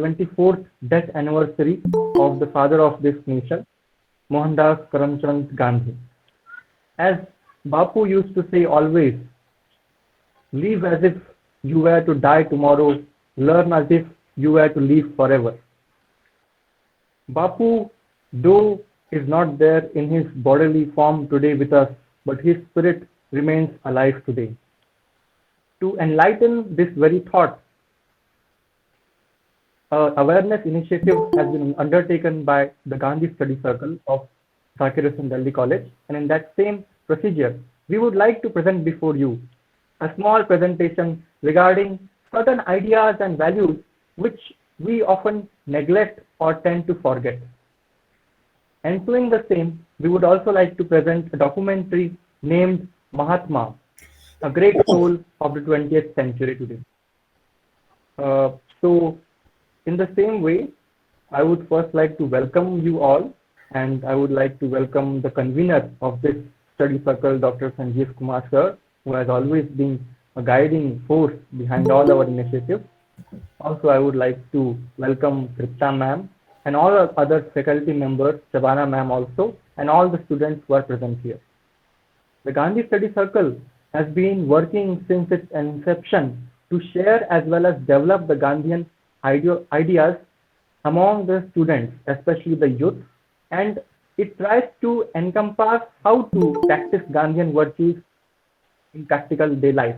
74th death anniversary of the father of this nation, Mohandas Karamchand Gandhi. As Bapu used to say always, live as if you were to die tomorrow, learn as if you were to live forever. Bapu, though is not there in his bodily form today with us, but his spirit remains alive today. To enlighten this very thought, awareness initiative has been undertaken by the Gandhi Study Circle of Zakir Hussain Delhi College, and in that same procedure, we would like to present before you a small presentation regarding certain ideas and values which we often neglect or tend to forget. Ensuing the same, we would also like to present a documentary named Mahatma, a great soul of the 20th century today. So, in the same way, I would first like to welcome you all, and I would like to welcome the convener of this study circle, Dr. Sanjeev Kumar sir, who has always been a guiding force behind all our initiatives. Also, I would like to welcome Tripta ma'am and all our other faculty members, Shabana ma'am also, and all the students who are present here. The Gandhi Study Circle has been working since its inception to share as well as develop the Gandhian ideas among the students, especially the youth, and it tries to encompass how to practice Gandhian virtues in practical day life.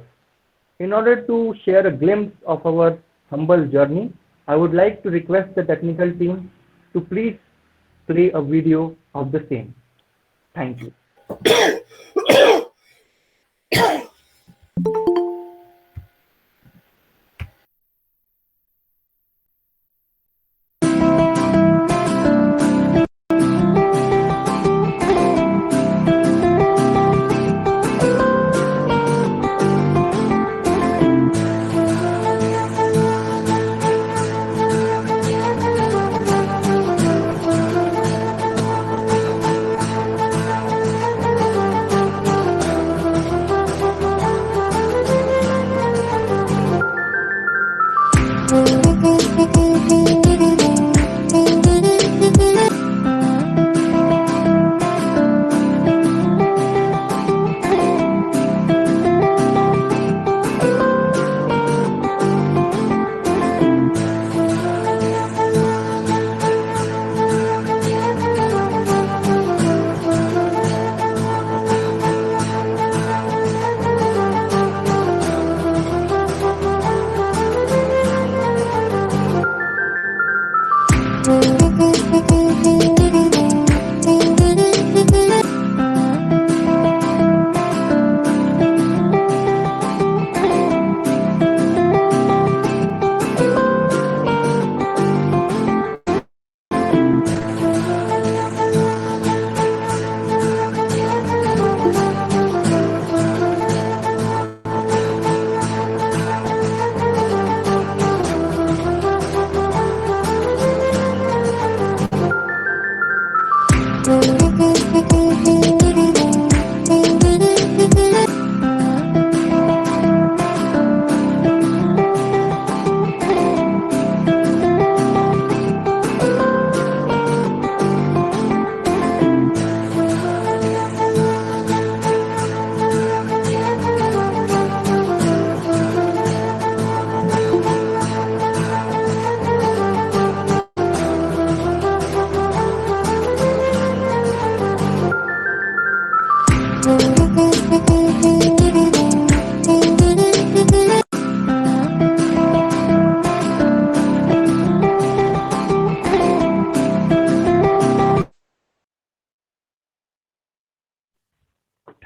In order to share a glimpse of our humble journey, I would like to request the technical team to please play a video of the same. Thank you.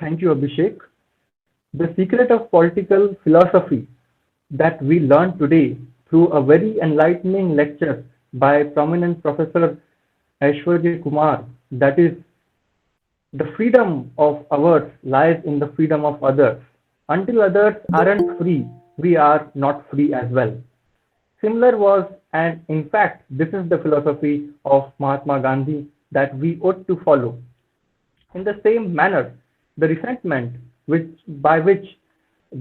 Thank you, Abhishek. The secret of political philosophy that we learn today through a very enlightening lecture by prominent Professor Aishwarya Kumar, that is, the freedom of ours lies in the freedom of others. Until others aren't free, we are not free as well. Similar was, and in fact, this is the philosophy of Mahatma Gandhi that we ought to follow. In the same manner, the resentment by which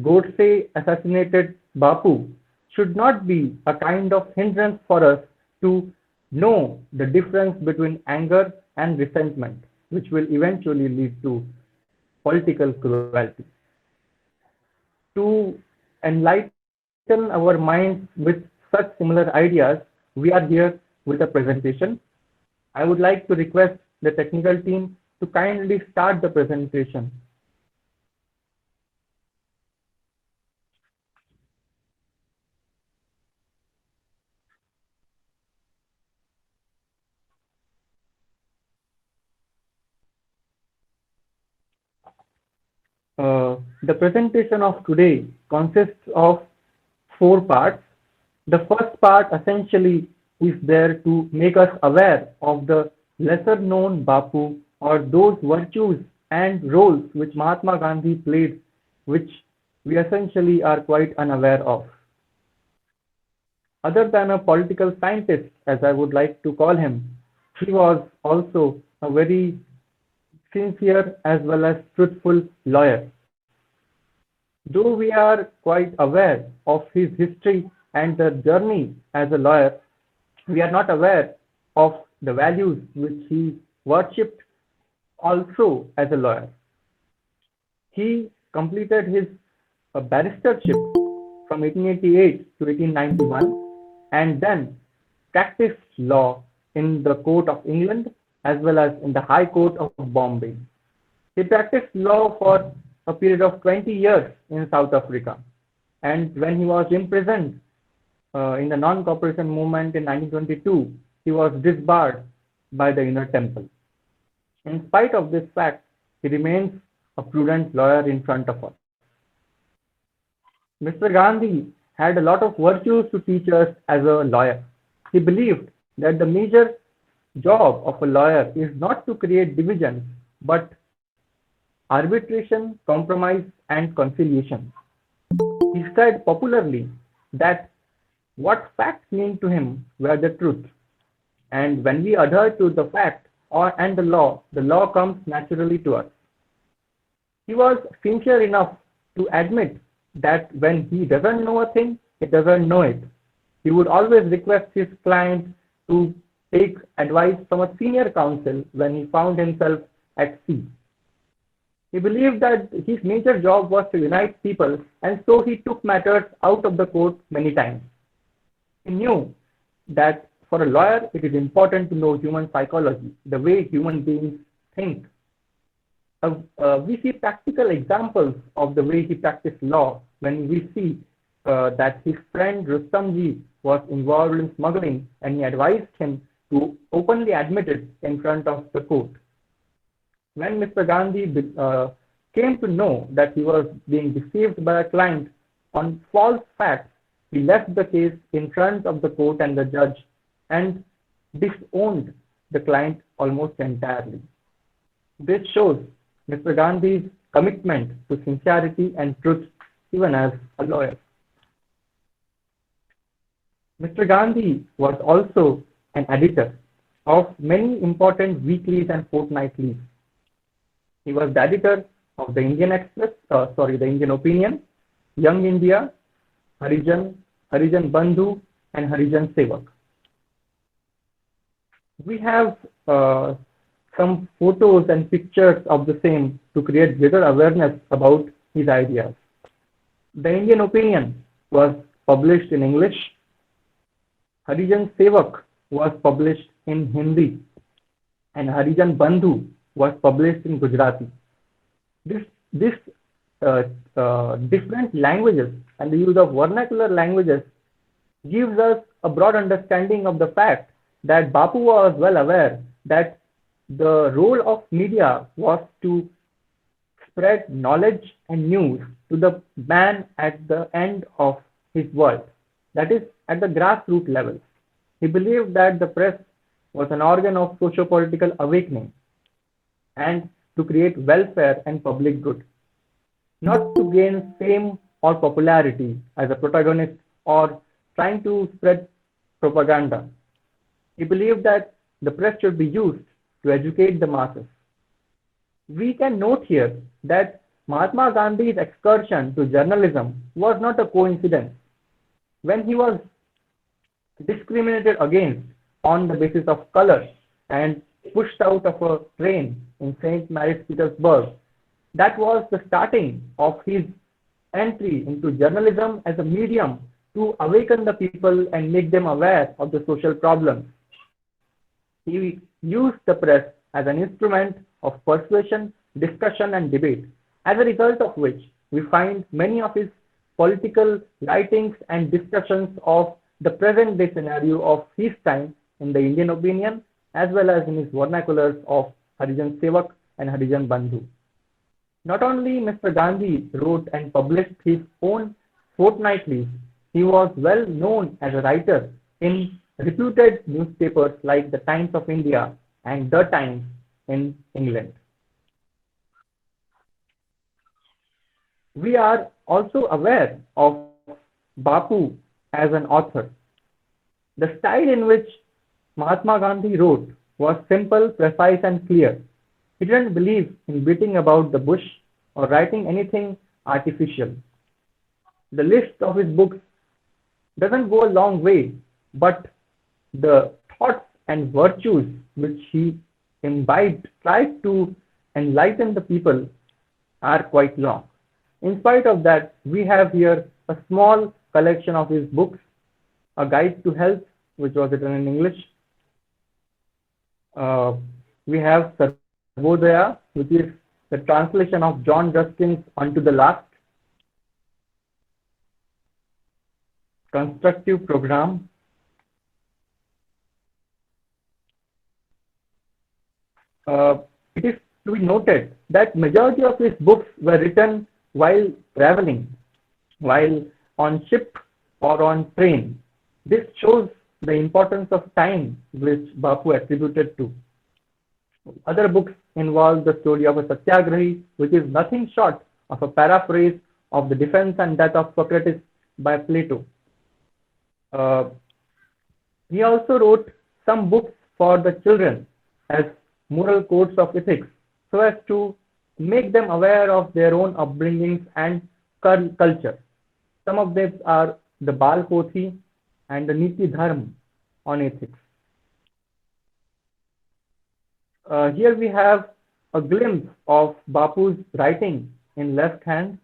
Godse assassinated Bapu should not be a kind of hindrance for us to know the difference between anger and resentment, which will eventually lead to political cruelty. To enlighten our minds with such similar ideas, we are here with a presentation. I would like to request the technical team to kindly start the presentation. The presentation of today consists of four parts. The first part essentially is there to make us aware of the lesser known Bapu or those virtues and roles which Mahatma Gandhi played, which we essentially are quite unaware of. Other than a political scientist, as I would like to call him, he was also a very sincere as well as truthful lawyer. Though we are quite aware of his history and the journey as a lawyer, we are not aware of the values which he worshipped also as a lawyer. He completed his barristership from 1888 to 1891 and then practiced law in the Court of England as well as in the High Court of Bombay. He practiced law for a period of 20 years in South Africa. And when he was imprisoned in the non-cooperation movement in 1922, he was disbarred by the Inner Temple. In spite of this fact, he remains a prudent lawyer in front of us. Mr. Gandhi had a lot of virtues to teach us as a lawyer. He believed that the major job of a lawyer is not to create divisions, but arbitration, compromise, and conciliation. He said popularly that what facts mean to him were the truth. And when we adhere to the fact and the law comes naturally to us. He was sincere enough to admit that when he doesn't know a thing, he doesn't know it. He would always request his client to take advice from a senior counsel when he found himself at sea. He believed that his major job was to unite people, and so he took matters out of the court many times. He knew that for a lawyer, it is important to know human psychology, the way human beings think. We see practical examples of the way he practiced law when we see that his friend Rustamji was involved in smuggling and he advised him to openly admit it in front of the court. When Mr. Gandhi came to know that he was being deceived by a client on false facts, he left the case in front of the court and the judge and disowned the client almost entirely. This shows Mr. Gandhi's commitment to sincerity and truth even as a lawyer. Mr. Gandhi was also an editor of many important weeklies and fortnightlies. He was the editor of the Indian the Indian Opinion, Young India, Harijan Bandhu, and Harijan Sevak. We have some photos and pictures of the same to create greater awareness about his ideas. The Indian Opinion was published in English. Harijan Sevak was published in Hindi, and Harijan Bandhu was published in Gujarati. This different languages and the use of vernacular languages gives us a broad understanding of the fact that Bapu was well aware that the role of media was to spread knowledge and news to the man at the end of his world, that is, at the grassroots level. He believed that the press was an organ of socio-political awakening and to create welfare and public good, not to gain fame or popularity as a protagonist or trying to spread propaganda. He believed that the press should be used to educate the masses. We can note here that Mahatma Gandhi's excursion to journalism was not a coincidence. When he was discriminated against on the basis of color and pushed out of a train in St. Mary's, Petersburg, that was the starting of his entry into journalism as a medium to awaken the people and make them aware of the social problems. He used the press as an instrument of persuasion, discussion, and debate, as a result of which we find many of his political writings and discussions of the present day scenario of his time in the Indian opinion, as well as in his vernaculars of Harijan Sevak and Harijan Bandhu. Not only Mr. Gandhi wrote and published his own fortnightlies, he was well known as a writer in reputed newspapers like the Times of India and The Times in England. We are also aware of Bapu as an author. The style in which Mahatma Gandhi wrote was simple, precise, and clear. He didn't believe in beating about the bush or writing anything artificial. The list of his books doesn't go a long way, but the thoughts and virtues which he imbibed, tried to enlighten the people, are quite long. In spite of that, we have here a small collection of his books, A Guide to Health, which was written in English. We have Sarvodaya, which is the translation of John Ruskin's Unto the Last. Constructive Program. It is to be noted that majority of his books were written while traveling, while on ship or on train. This shows the importance of time which Bapu attributed to. Other books involve the story of a Satyagrahi, which is nothing short of a paraphrase of the Defense and Death of Socrates by Plato. He also wrote some books for the children as moral codes of ethics, so as to make them aware of their own upbringings and culture. Some of them are the Bal Pothi and the Niti Dharma on ethics. Here we have a glimpse of Bapu's writing in left hand.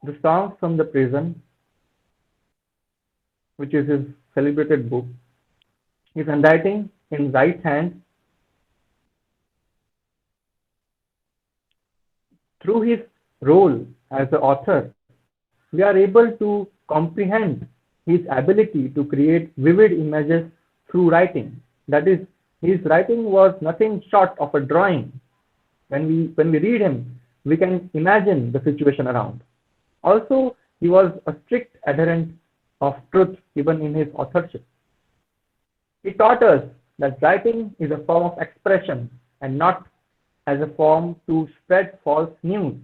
The Songs from the Prison, which is his celebrated book. His handwriting in right hand. Through his role as the author, we are able to comprehend his ability to create vivid images through writing. That is, his writing was nothing short of a drawing. When we read him, we can imagine the situation around. Also, he was a strict adherent of truth even in his authorship. He taught us that writing is a form of expression and not as a form to spread false news.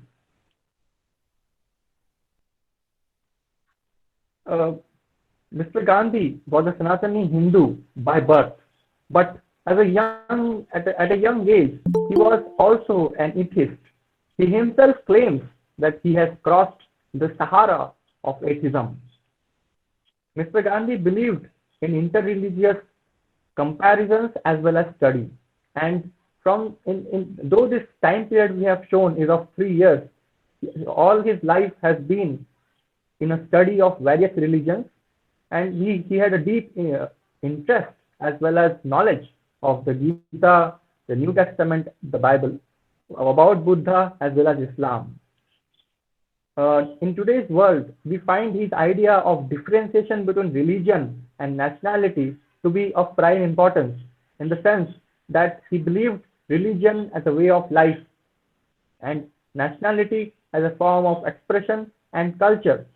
Mr. Gandhi was a Sanatani Hindu by birth, but at a young age, he was also an atheist. He himself claims that he has crossed the Sahara of atheism. Mr. Gandhi believed in interreligious comparisons as well as study. And though this time period we have shown is of 3 years, all his life has been in a study of various religions, and he had a deep interest as well as knowledge of the Gita, the New Testament, the Bible, about Buddha as well as Islam. In today's world, we find his idea of differentiation between religion and nationality to be of prime importance, in the sense that he believed religion as a way of life and nationality as a form of expression and culture,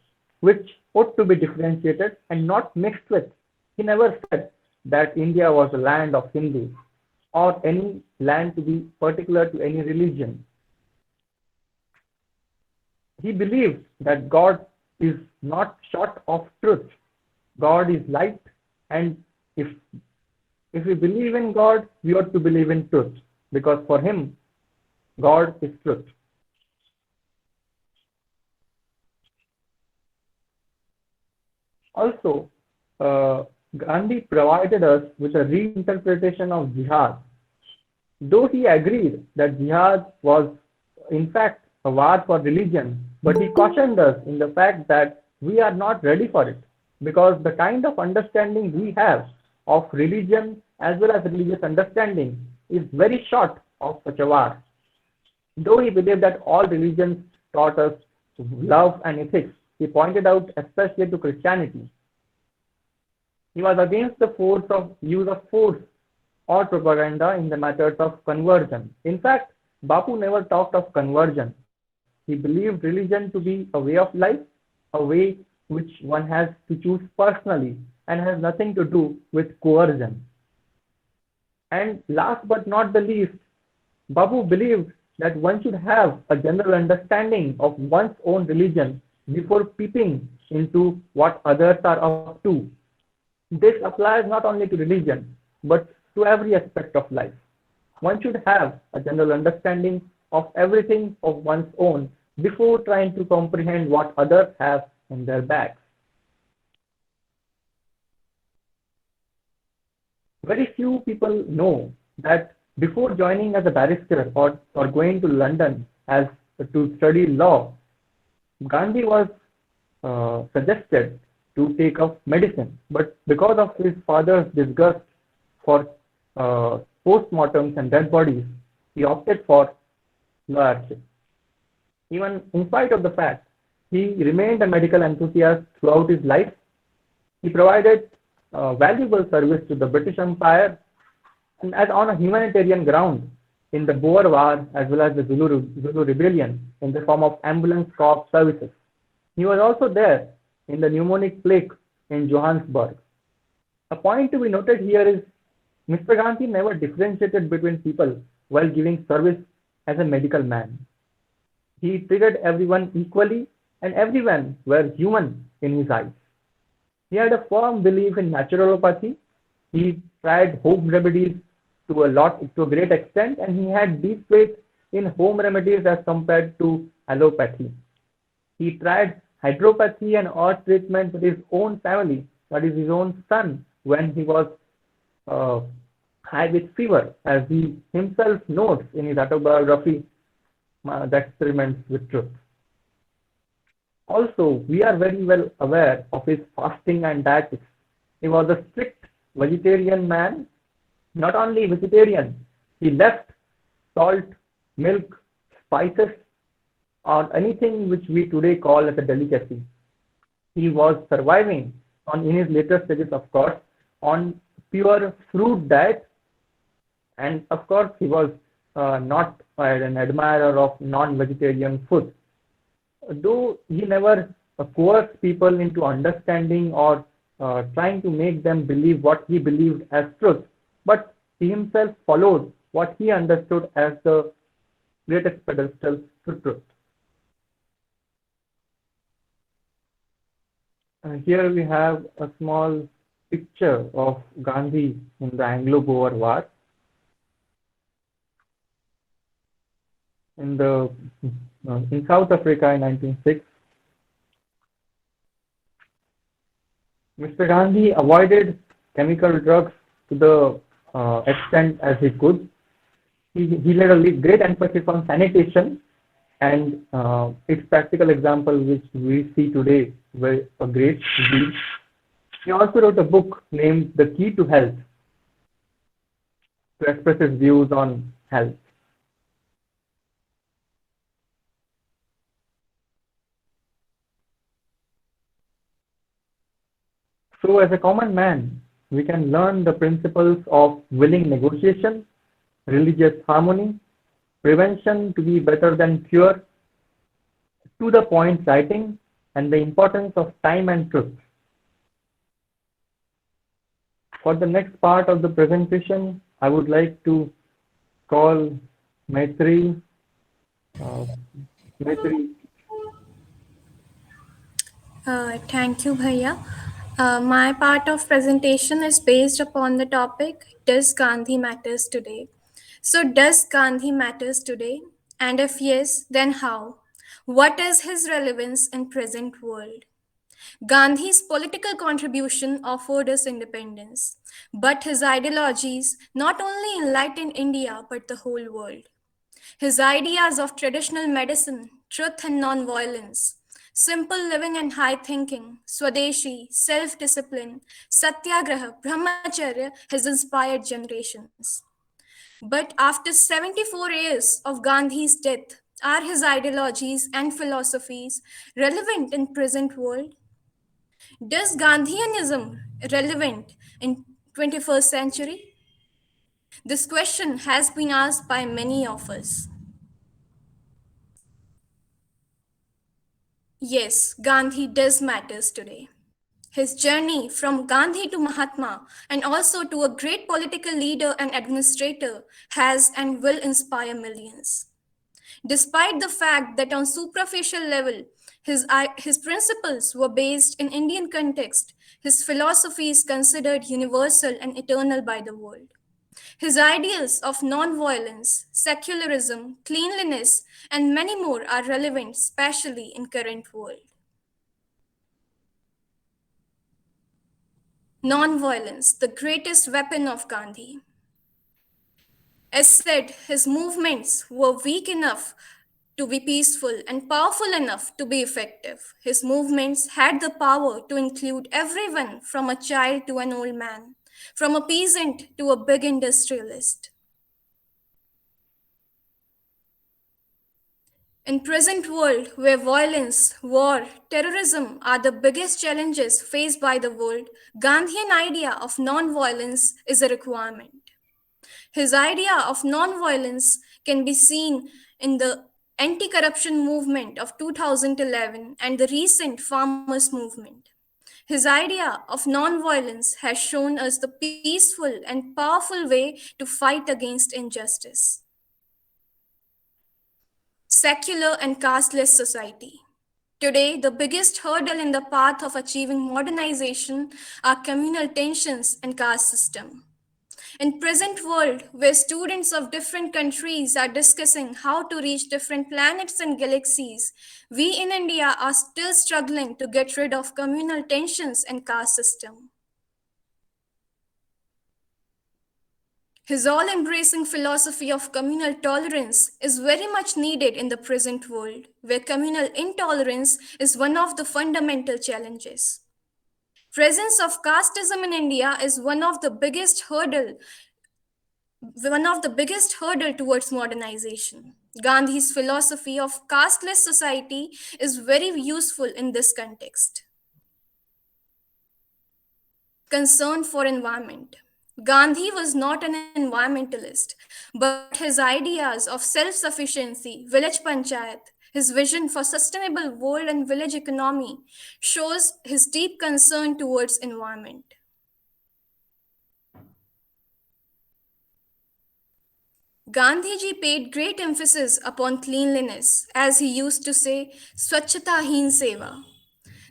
which ought to be differentiated and not mixed with. He never said that India was a land of Hindus or any land to be particular to any religion. He believed that God is not short of truth. God is light, and if we believe in God, we ought to believe in truth, because for him, God is truth. Also, uh, Gandhi provided us with a reinterpretation of jihad. Though he agreed that jihad was in fact a war for religion, but he cautioned us in the fact that we are not ready for it because the kind of understanding we have of religion as well as religious understanding is very short of such a war. Though he believed that all religions taught us love and ethics, he pointed out especially to Christianity. He was against the force of use of force or propaganda in the matters of conversion. In fact, Bapu never talked of conversion. He believed religion to be a way of life, a way which one has to choose personally and has nothing to do with coercion. And last but not the least, Babu believed that one should have a general understanding of one's own religion before peeping into what others are up to. This applies not only to religion, but to every aspect of life. One should have a general understanding of everything of one's own before trying to comprehend what others have in their bags. Very few people know that before joining as a barrister or going to London as to study law, Gandhi was suggested to take up medicine, but because of his father's disgust for postmortems and dead bodies, he opted for lawyership. Even in spite of the fact he remained a medical enthusiast throughout his life, he provided valuable service to the British Empire and as on a humanitarian ground in the Boer War as well as the Zulu Rebellion in the form of ambulance corps services. He was also there in the pneumonic plague in Johannesburg. A point to be noted here is Mr. Gandhi never differentiated between people while giving service as a medical man. He treated everyone equally and everyone were human in his eyes. He had a firm belief in naturopathy. He tried home remedies to a great extent, and he had deep faith in home remedies as compared to allopathy. He tried hydropathy and earth treatment with his own family, that is his own son, when he was uh, high with fever, as he himself notes in his autobiography, The Experiments with Truth. Also, we are very well aware of his fasting and dietetics. He was a strict vegetarian man. Not only vegetarian, he left salt, milk, spices, or anything which we today call as a delicacy. He was surviving on in his later stages, of course, on pure fruit diet, and of course he was not an admirer of non-vegetarian food. Though he never coerced people into understanding or trying to make them believe what he believed as truth, but he himself followed what he understood as the greatest pedestal to truth. Here we have a small picture of Gandhi in the Anglo-Boer War. In South Africa in 1906, Mr. Gandhi avoided chemical drugs to the extent as he could. He laid a great emphasis on sanitation and its practical example, which we see today, were a great deal. He also wrote a book named The Key to Health to express his views on health. So as a common man, we can learn the principles of willing negotiation, religious harmony, prevention to be better than cure, to the point writing, and the importance of time and truth. For the next part of the presentation, I would like to call Maitri. Uh, Maitri. Thank you, Bhaiya. My part of presentation is based upon the topic, Does Gandhi Matters Today? So, does Gandhi matters today? And if yes, then how? What is his relevance in present world? Gandhi's political contribution offered us independence, but his ideologies not only enlightened India but the whole world. His ideas of traditional medicine, truth and non-violence, simple living and high thinking, Swadeshi, self-discipline, satyagraha, brahmacharya has inspired generations. But after 74 years of Gandhi's death, are his ideologies and philosophies relevant in present world? Does Gandhianism relevant in 21st century? This question has been asked by many of us. Yes, Gandhi does matters today. His journey from Gandhi to Mahatma and also to a great political leader and administrator has and will inspire millions. Despite the fact that on superficial level, his principles were based in Indian context, his philosophy is considered universal and eternal by the world. His ideals of non-violence, secularism, cleanliness, and many more are relevant, especially in current world. Non-violence, the greatest weapon of Gandhi. As said, his movements were weak enough to be peaceful and powerful enough to be effective. His movements had the power to include everyone from a child to an old man, from a peasant to a big industrialist. In present world where violence, war, terrorism are the biggest challenges faced by the world, Gandhian idea of non-violence is a requirement. His idea of non-violence can be seen in the anti-corruption movement of 2011 and the recent farmers movement. His idea of non-violence has shown us the peaceful and powerful way to fight against injustice. Secular and casteless society. Today, the biggest hurdle in the path of achieving modernization are communal tensions and caste system. In present world, where students of different countries are discussing how to reach different planets and galaxies, we in India are still struggling to get rid of communal tensions and caste system. His all-embracing philosophy of communal tolerance is very much needed in the present world, where communal intolerance is one of the fundamental challenges. Presence of casteism in India is one of the biggest hurdle towards modernization. Gandhi's philosophy of casteless society is very useful in this context. Concern for environment. Gandhi was not an environmentalist, but his ideas of self-sufficiency, village panchayat, his vision for sustainable world and village economy shows his deep concern towards environment. Gandhiji paid great emphasis upon cleanliness, as he used to say, Swachhata Heen Seva.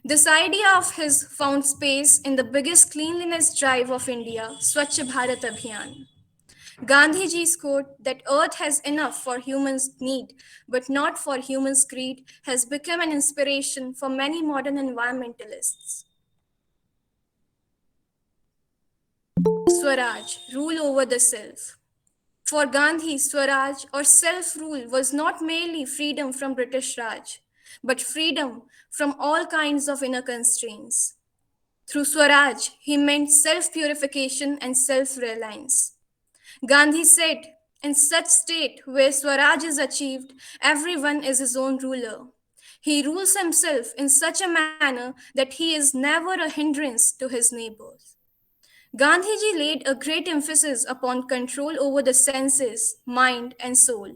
This idea of his found space in the biggest cleanliness drive of India, Swachh Bharat Abhiyan. Gandhiji's quote that earth has enough for humans' need, but not for humans' greed, has become an inspiration for many modern environmentalists. Swaraj, rule over the self. For Gandhi, Swaraj or self rule was not merely freedom from British Raj, but freedom from all kinds of inner constraints. Through Swaraj, he meant self purification and self reliance. Gandhi said, in such state where Swaraj is achieved, everyone is his own ruler. He rules himself in such a manner that he is never a hindrance to his neighbors. Gandhiji laid a great emphasis upon control over the senses, mind, and soul.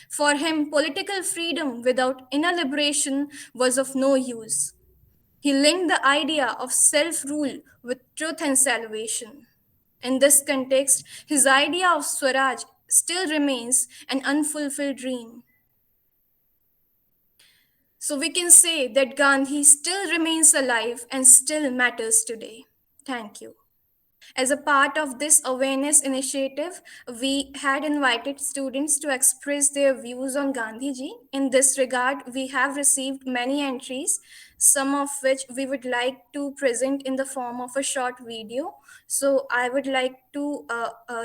For him, political freedom without inner liberation was of no use. He linked the idea of self rule with truth and salvation. In this context, his idea of Swaraj still remains an unfulfilled dream. So we can say that Gandhi still remains alive and still matters today. Thank you. As a part of this awareness initiative, we had invited students to express their views on Gandhiji. In this regard, we have received many entries, some of which we would like to present in the form of a short video. So I would like to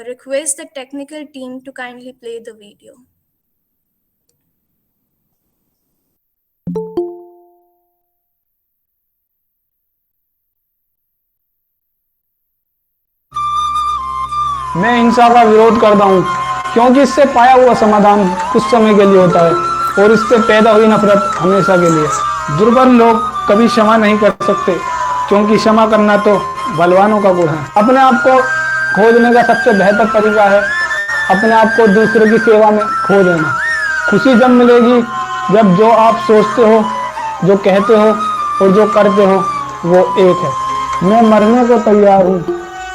request the technical team to kindly play the video. मैं हिंसा का विरोध करता हूँ क्योंकि इससे पाया हुआ समाधान कुछ समय के लिए होता है और इससे पैदा हुई नफरत हमेशा के लिए। दुर्बल लोग कभी क्षमा नहीं कर सकते क्योंकि क्षमा करना तो बलवानों का गुण है। अपने आप को खोजने का सबसे बेहतर तरीका है अपने आप को दूसरों की सेवा में खो देना। खुशी जब मिलेगी जब जो आप सोचते हो, जो कहते हो और जो करते हो वो एक है। मैं मरने को तैयार हूँ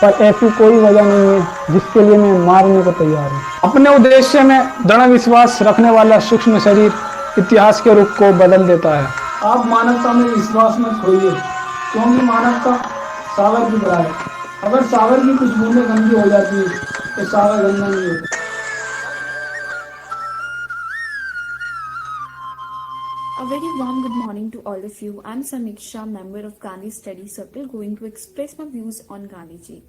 पर ऐसी कोई वजह नहीं है जिसके लिए मैं मारने को तैयार हूँ। अपने उद्देश्य में दृढ़ विश्वास रखने वाला सूक्ष्म शरीर इतिहास के रुख को बदल देता है। आप मानवता में विश्वास मत खोइए क्योंकि मानवता सागर की तरह है। अगर सागर की कुछ बूंदें गंदी हो जाती है तो सागर गंदा नहीं होता। A very warm good morning to all of you. I'm Samiksha, member of Gandhi Study Circle, going to express my views on Gandhiji.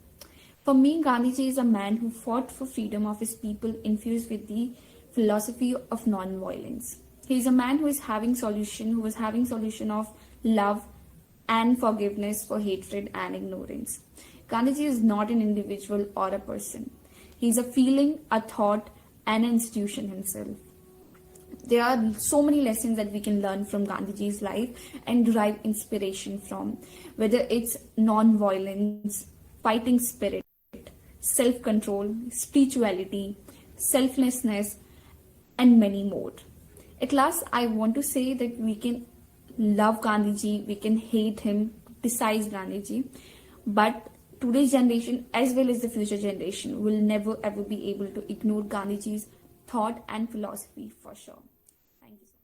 For me, Gandhiji is a man who fought for freedom of his people, infused with the philosophy of non-violence. He is a man who was having solution of love and forgiveness for hatred and ignorance. Gandhiji is not an individual or a person. He is a feeling, a thought, and an institution himself. There are so many lessons that we can learn from Gandhiji's life and derive inspiration from, whether it's non-violence, fighting spirit, self-control, spirituality, selflessness, and many more. At last, I want to say that we can love Gandhiji, we can hate him, criticize Gandhiji, but today's generation as well as the future generation will never ever be able to ignore Gandhiji's thought and philosophy for sure. Thank you so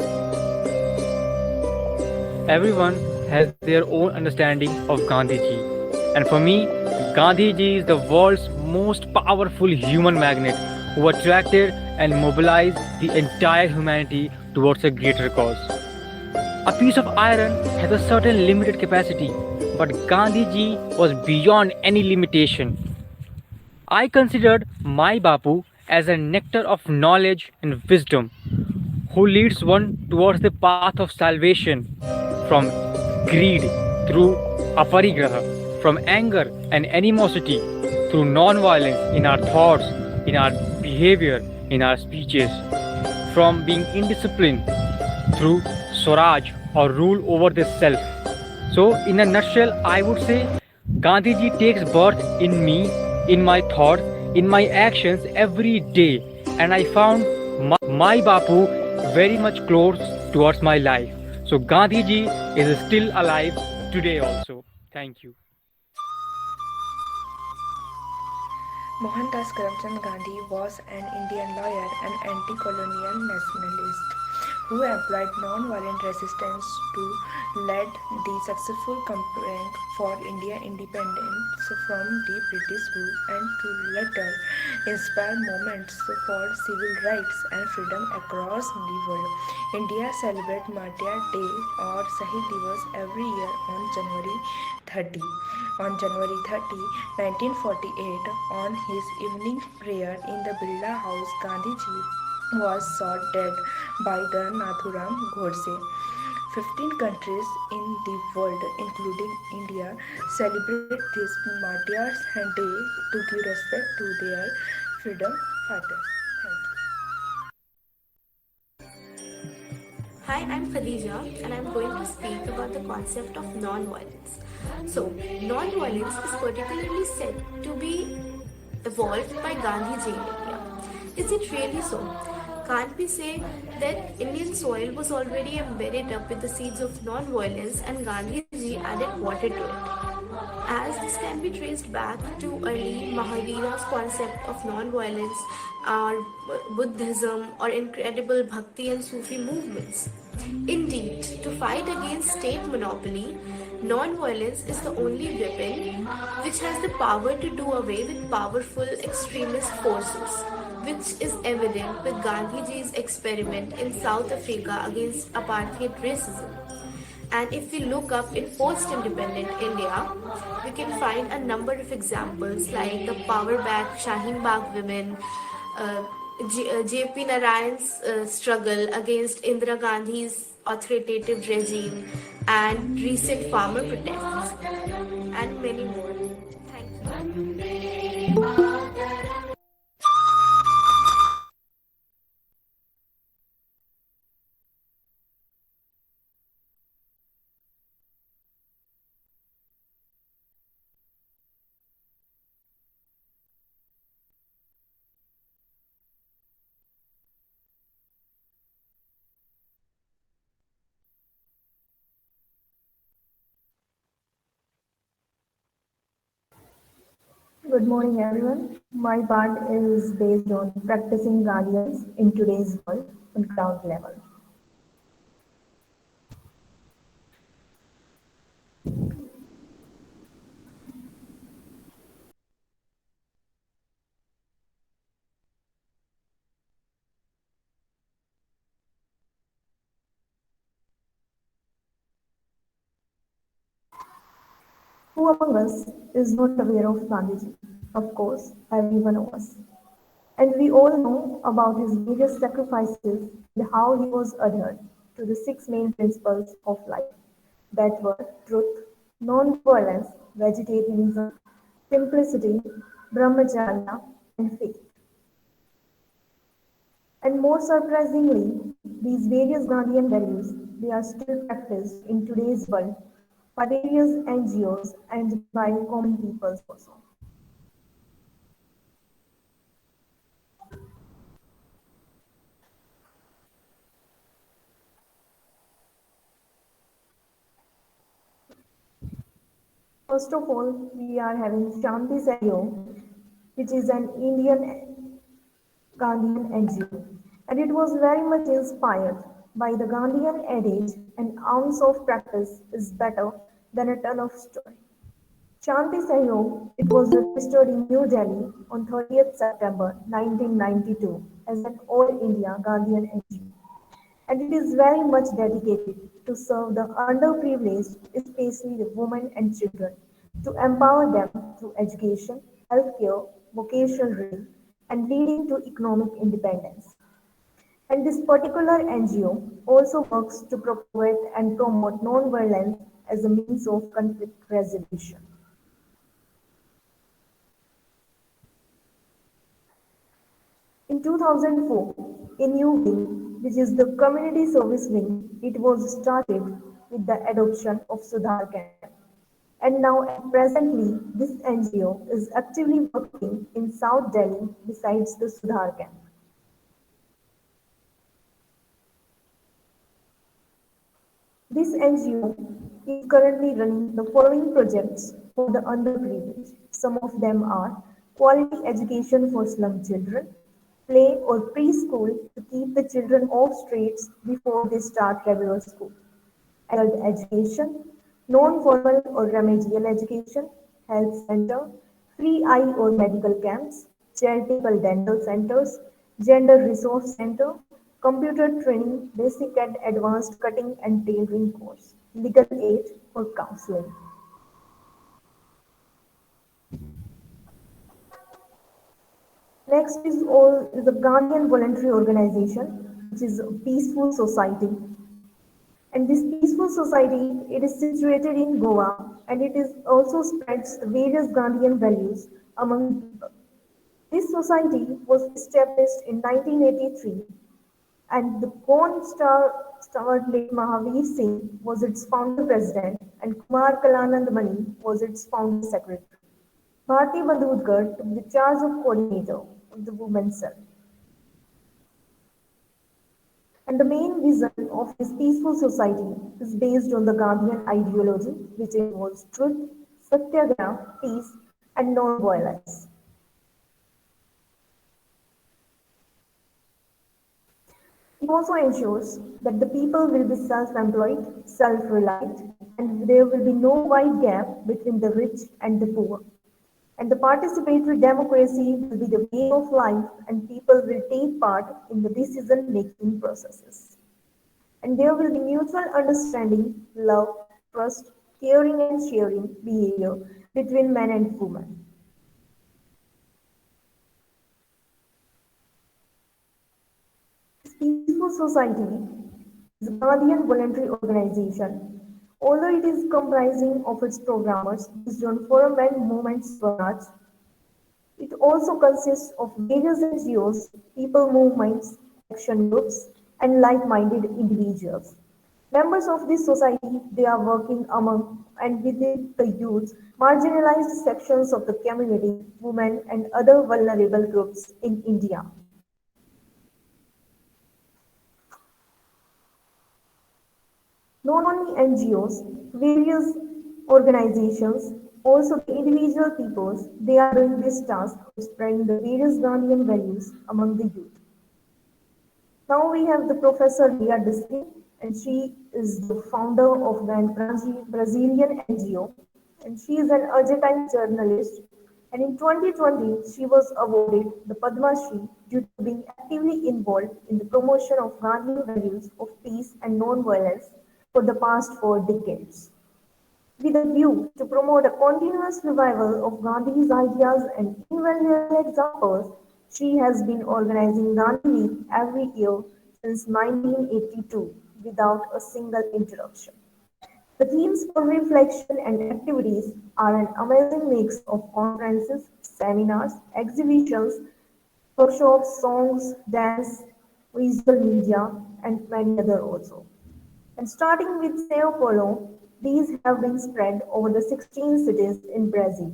much. Everyone has their own understanding of Gandhiji. And for me, Gandhiji is the world's most powerful human magnet who attracted and mobilized the entire humanity towards a greater cause. A piece of iron has a certain limited capacity, but Gandhiji was beyond any limitation. I considered my Bapu as a nectar of knowledge and wisdom, who leads one towards the path of salvation from greed through aparigraha, from anger and animosity through non-violence in our thoughts, in our behavior, in our speeches, from being indisciplined through Swaraj or rule over the self. So, in a nutshell, I would say Gandhiji takes birth in me, in my thoughts, in my actions every day, and I found my Bapu very much close towards my life. So, Gandhiji is still alive today also. Thank you. Mohandas Karamchand Gandhi was an Indian lawyer and anti-colonial nationalist who employed non-violent resistance to lead the successful campaign for Indian independence from the British rule and to later inspire movements for civil rights and freedom across the world. India celebrates Martyr Day or Shahid Divas every year on January 30. On January 30, 1948, on his evening prayer in the Birla House, Gandhiji was shot dead by the Nathuram Godse. 15 countries in the world, including India, celebrate this Martyrs' Day to give respect to their freedom fighters. Hi, I'm Khadija and I'm going to speak about the concept of non-violence. So, non-violence is particularly said to be evolved by Gandhiji in India. Is it really so? Can't we say that Indian soil was already embedded up with the seeds of non-violence and Gandhiji added water to it? As this can be traced back to early Mahavira's concept of non-violence, or Buddhism, or incredible Bhakti and Sufi movements. Indeed, to fight against state monopoly, Non-violence is the only weapon which has the power to do away with powerful extremist forces, which is evident with Gandhiji's experiment in South Africa against apartheid racism. And if we look up in post-independent India, we can find a number of examples like the power back Shaheen Bagh women, uh, J.P. Narayan's struggle against Indira Gandhi's authoritative regime, and recent farmer protests, and many more. Thank you. Good morning, everyone. My part is based on practicing guardians in today's world on ground level. Who among us is not aware of Gandhiji? Of course, everyone of us. And we all know about his various sacrifices and how he was adhered to the six main principles of life that were truth, non-violence, vegetarianism, simplicity, brahmacharya, and faith. And more surprisingly, these various Gandhian values they are still practiced in today's world by various NGOs and by common people also. First of all, we are having Shanti Sahyo, which is an Indian Gandhian NGO, and it was very much inspired by the Gandhian adage, an ounce of practice is better than a ton of story. Shanti Sahyo, it was registered in New Delhi on 30th September 1992 as an All India Gandhian NGO, and it is very much dedicated to serve the underprivileged, especially the women and children, to empower them through education, healthcare, vocational training, and leading to economic independence. And this particular NGO also works to propagate and promote non-violence as a means of conflict resolution. In 2004, a new wing, which is the community service wing, it was started with the adoption of Sudhar Camp. And now presently, this NGO is actively working in South Delhi besides the Sudhar Camp. This NGO is currently running the following projects for the underprivileged. Some of them are quality education for slum children, play or preschool to keep the children off streets before they start regular school, adult education, non-formal or remedial education, health center, free eye or medical camps, charitable dental centers, gender resource center, computer training, basic and advanced cutting and tailoring course, legal aid or counseling. Next is the Ghanaian Voluntary Organization, which is a peaceful society. And this peaceful society, it is situated in Goa and it is also spreads the various Gandhian values among people. This society was established in 1983 and the porn star late Mahavir Singh was its founder president and Kumar Kalanand Mani was its founder secretary. Bharti Bandhudkar took the charge of coordinator of the women's cell. And the main vision of this peaceful society is based on the Gandhian ideology, which involves truth, satyagraha, peace, and non-violence. It also ensures that the people will be self-employed, self-reliant, and there will be no wide gap between the rich and the poor. And the participatory democracy will be the way of life, and people will take part in the decision making processes. And there will be mutual understanding, love, trust, caring, and sharing behavior between men and women. This peaceful society is a Gandhian voluntary organization. Although it is comprising of its programmers based on forum and movement Swaraj, it also consists of various NGOs, people movements, action groups, and like-minded individuals. Members of this society, they are working among and within the youth, marginalized sections of the community, women, and other vulnerable groups in India. Not only NGOs, various organizations, also the individual peoples, they are doing this task of spreading the various Gandhian values among the youth. Now we have the Professor Leah Diskin, and she is the founder of the Brazilian NGO, and she is an Argentine journalist. And in 2020, she was awarded the Padma Shri due to being actively involved in the promotion of Gandhian values of peace and non-violence for the past 4 decades. With a view to promote a continuous revival of Gandhi's ideas and invaluable examples, she has been organizing Gandhi Week every year since 1982 without a single interruption. The themes for reflection and activities are an amazing mix of conferences, seminars, exhibitions, workshops, songs, dance, visual media, and many other also. And starting with Sao Paulo, these have been spread over the 16 cities in Brazil.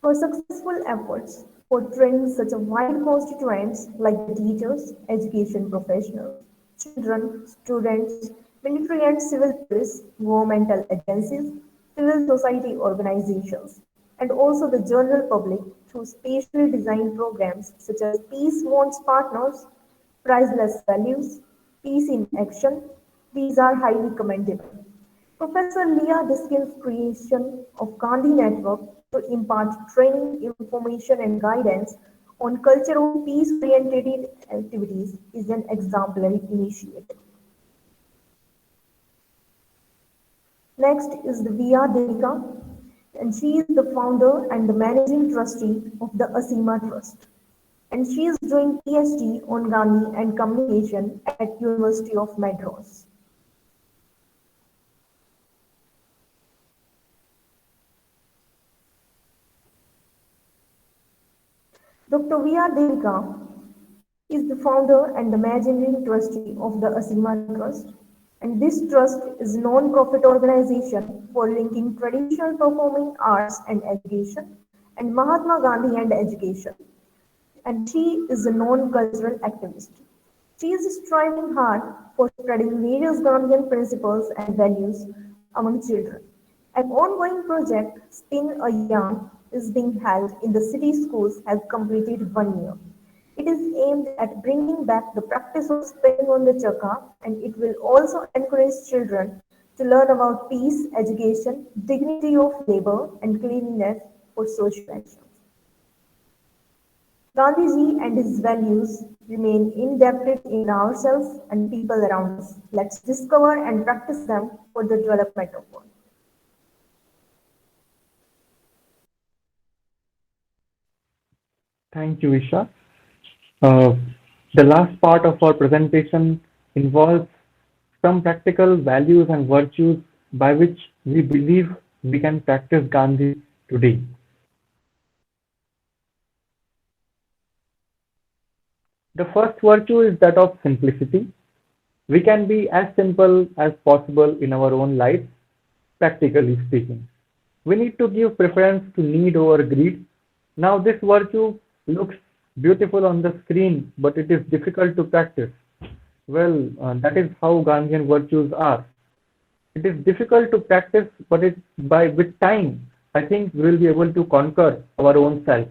For successful efforts for training such a wide constituents like the teachers, education professionals, children, students, military and civil police, governmental agencies, civil society organizations, and also the general public through specially designed programs such as Peace Wants Partners, Priceless Values, Peace in Action. These are highly commendable. Professor Leah Diskin's creation of Gandhi Network to impart training, information, and guidance on cultural peace-oriented activities is an exemplary initiative. Next is the Via Devika, and she is the founder and the managing trustee of the Asima Trust. And she is doing PhD on Gandhi and communication at University of Madras. Dr. Via Devika is the founder and the managing trustee of the Asima Trust. And this trust is a non-profit organization for linking traditional performing arts and education and Mahatma Gandhi and education. And she is a non-cultural activist. She is striving hard for spreading various Gandhian principles and values among children. An ongoing project, Spin a Yarn, is being held in the city schools has completed 1 year. It is aimed at bringing back the practice of spinning on the chakra, and it will also encourage children to learn about peace, education, dignity of labor, and cleanliness for social action. Gandhiji and his values remain indebted in ourselves and people around us. Let's discover and practice them for the development of all. Thank you, Isha. Uh, the last part of our presentation involves some practical values and virtues by which we believe we can practice Gandhi today. The first virtue is that of simplicity. We can be as simple as possible in our own lives, practically speaking. We need to give preference to need over greed. Now, this virtue looks beautiful on the screen, but it is difficult to practice. Well, that is how Gandhian virtues are. It is difficult to practice, but with time, I think we will be able to conquer our own self.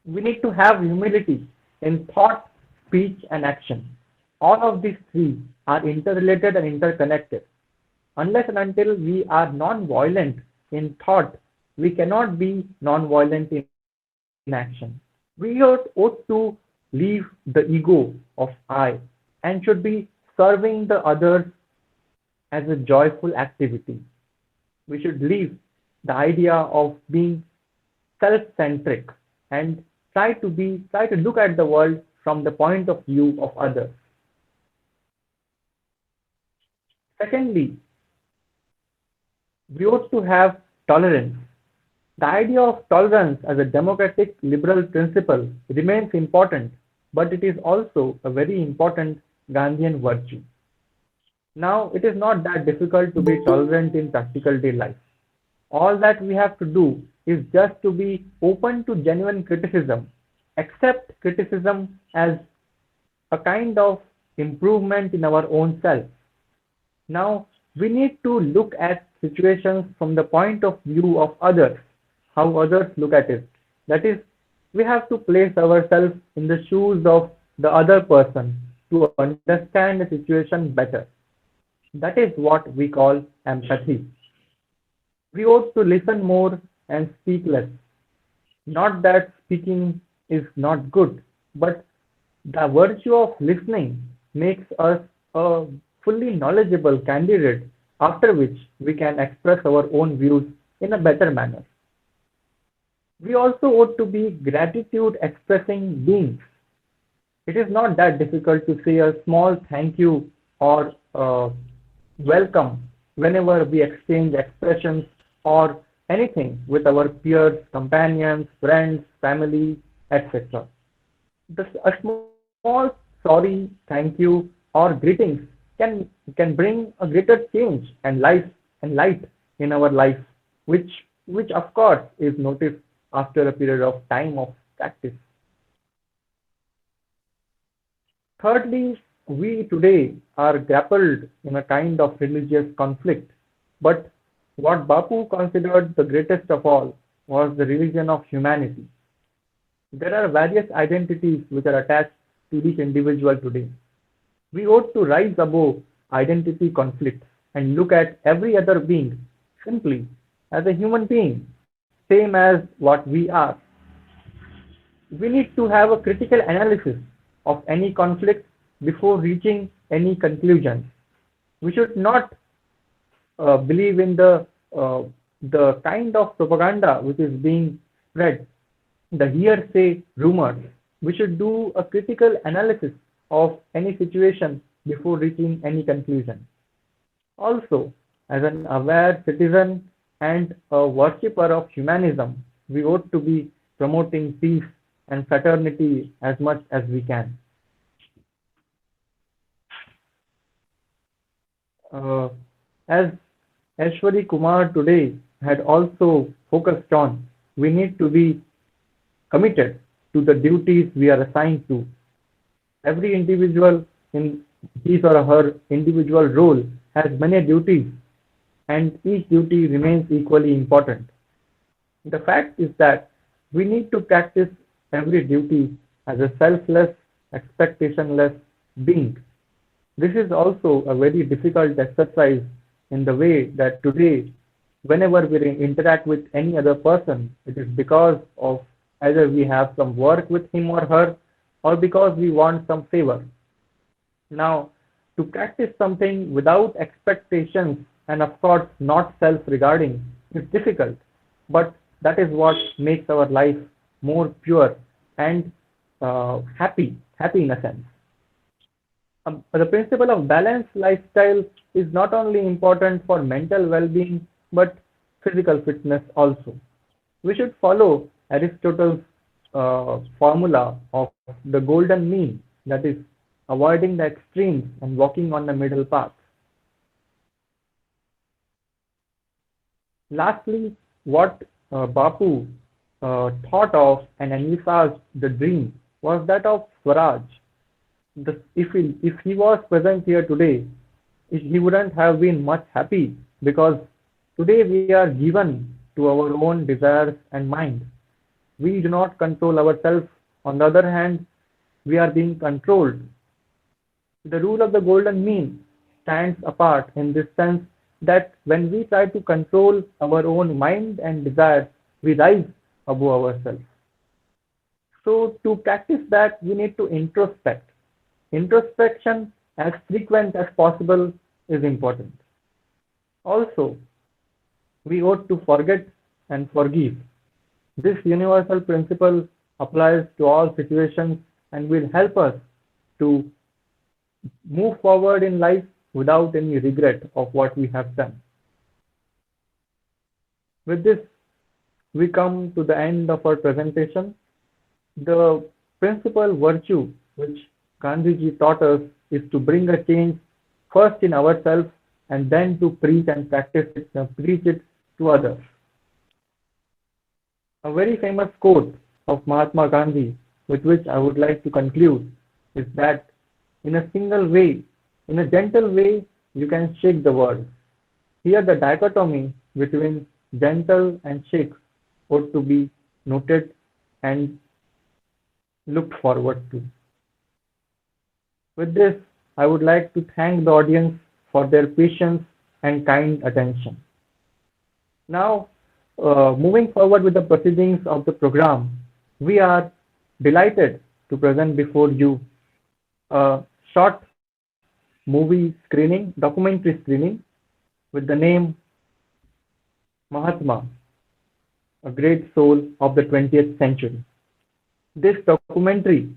We need to have humility in thought speech, and action. All of these three are interrelated and interconnected. Unless and until we are non-violent in thought, we cannot be non-violent in action. We ought to leave the ego of I and should be serving the others as a joyful activity. We should leave the idea of being self-centric and try to look at the world from the point of view of others. Secondly, we ought to have tolerance. The idea of tolerance as a democratic liberal principle remains important, but it is also a very important Gandhian virtue. Now, it is not that difficult to be tolerant in practical day life. All that we have to do is just to be open to genuine criticism, accept criticism as a kind of improvement in our own self. Now, we need to look at situations from the point of view of others, how others look at it. That is, we have to place ourselves in the shoes of the other person to understand the situation better. That is what we call empathy. We ought to listen more and speak less. Not that speaking is not good, but the virtue of listening makes us a fully knowledgeable candidate after which we can express our own views in a better manner. We also ought to be gratitude expressing beings. It is not that difficult to say a small thank you or welcome whenever we exchange expressions or anything with our peers, companions, friends, family, etc. A small sorry, thank you, or greetings can bring a greater change and life and light in our life, which of course is noticed after a period of time of practice. Thirdly, we today are grappled in a kind of religious conflict, but what Bapu considered the greatest of all was the religion of humanity. There are various identities which are attached to each individual today. We ought to rise above identity conflicts and look at every other being simply as a human being, same as what we are. We need to have a critical analysis of any conflict before reaching any conclusion. We should not believe in the kind of propaganda which is being spread, the hearsay rumors. We should do a critical analysis of any situation before reaching any conclusion. Also, as an aware citizen and a worshipper of humanism, we ought to be promoting peace and fraternity as much as we can. As Ashwari Kumar today had also focused on, we need to be committed to the duties we are assigned to. Every individual in his or her individual role has many duties, and each duty remains equally important. The fact is that we need to practice every duty as a selfless, expectationless being. This is also a very difficult exercise in the way that today, whenever we interact with any other person, it is because of either we have some work with him or her or because we want some favor. Now, to practice something without expectations and of course not self-regarding is difficult, but that is what makes our life more pure and happy in a sense. The principle of balanced lifestyle is not only important for mental well-being but physical fitness also. We should follow Aristotle's formula of the golden mean, that is, avoiding the extremes and walking on the middle path. Lastly, what Bapu thought of and envisaged the dream was that of Swaraj. If he was present here today, he wouldn't have been much happy because today we are given to our own desires and mind. We do not control ourselves. On the other hand, we are being controlled. The rule of the golden mean stands apart in this sense that when we try to control our own mind and desires, we rise above ourselves. So to practice that, we need to introspect. Introspection as frequent as possible is important. Also, we ought to forget and forgive. This universal principle applies to all situations and will help us to move forward in life without any regret of what we have done. With this, we come to the end of our presentation. The principal virtue which Gandhiji taught us is to bring a change first in ourselves and then to preach and practice it and preach it to others. A very famous quote of Mahatma Gandhi, with which I would like to conclude, is that in a single way, in a gentle way, you can shake the world. Here the dichotomy between gentle and shake ought to be noted and looked forward to. With this, I would like to thank the audience for their patience and kind attention. Now, moving forward with the proceedings of the program, we are delighted to present before you a short movie screening, documentary screening with the name Mahatma, a great soul of the 20th century. This documentary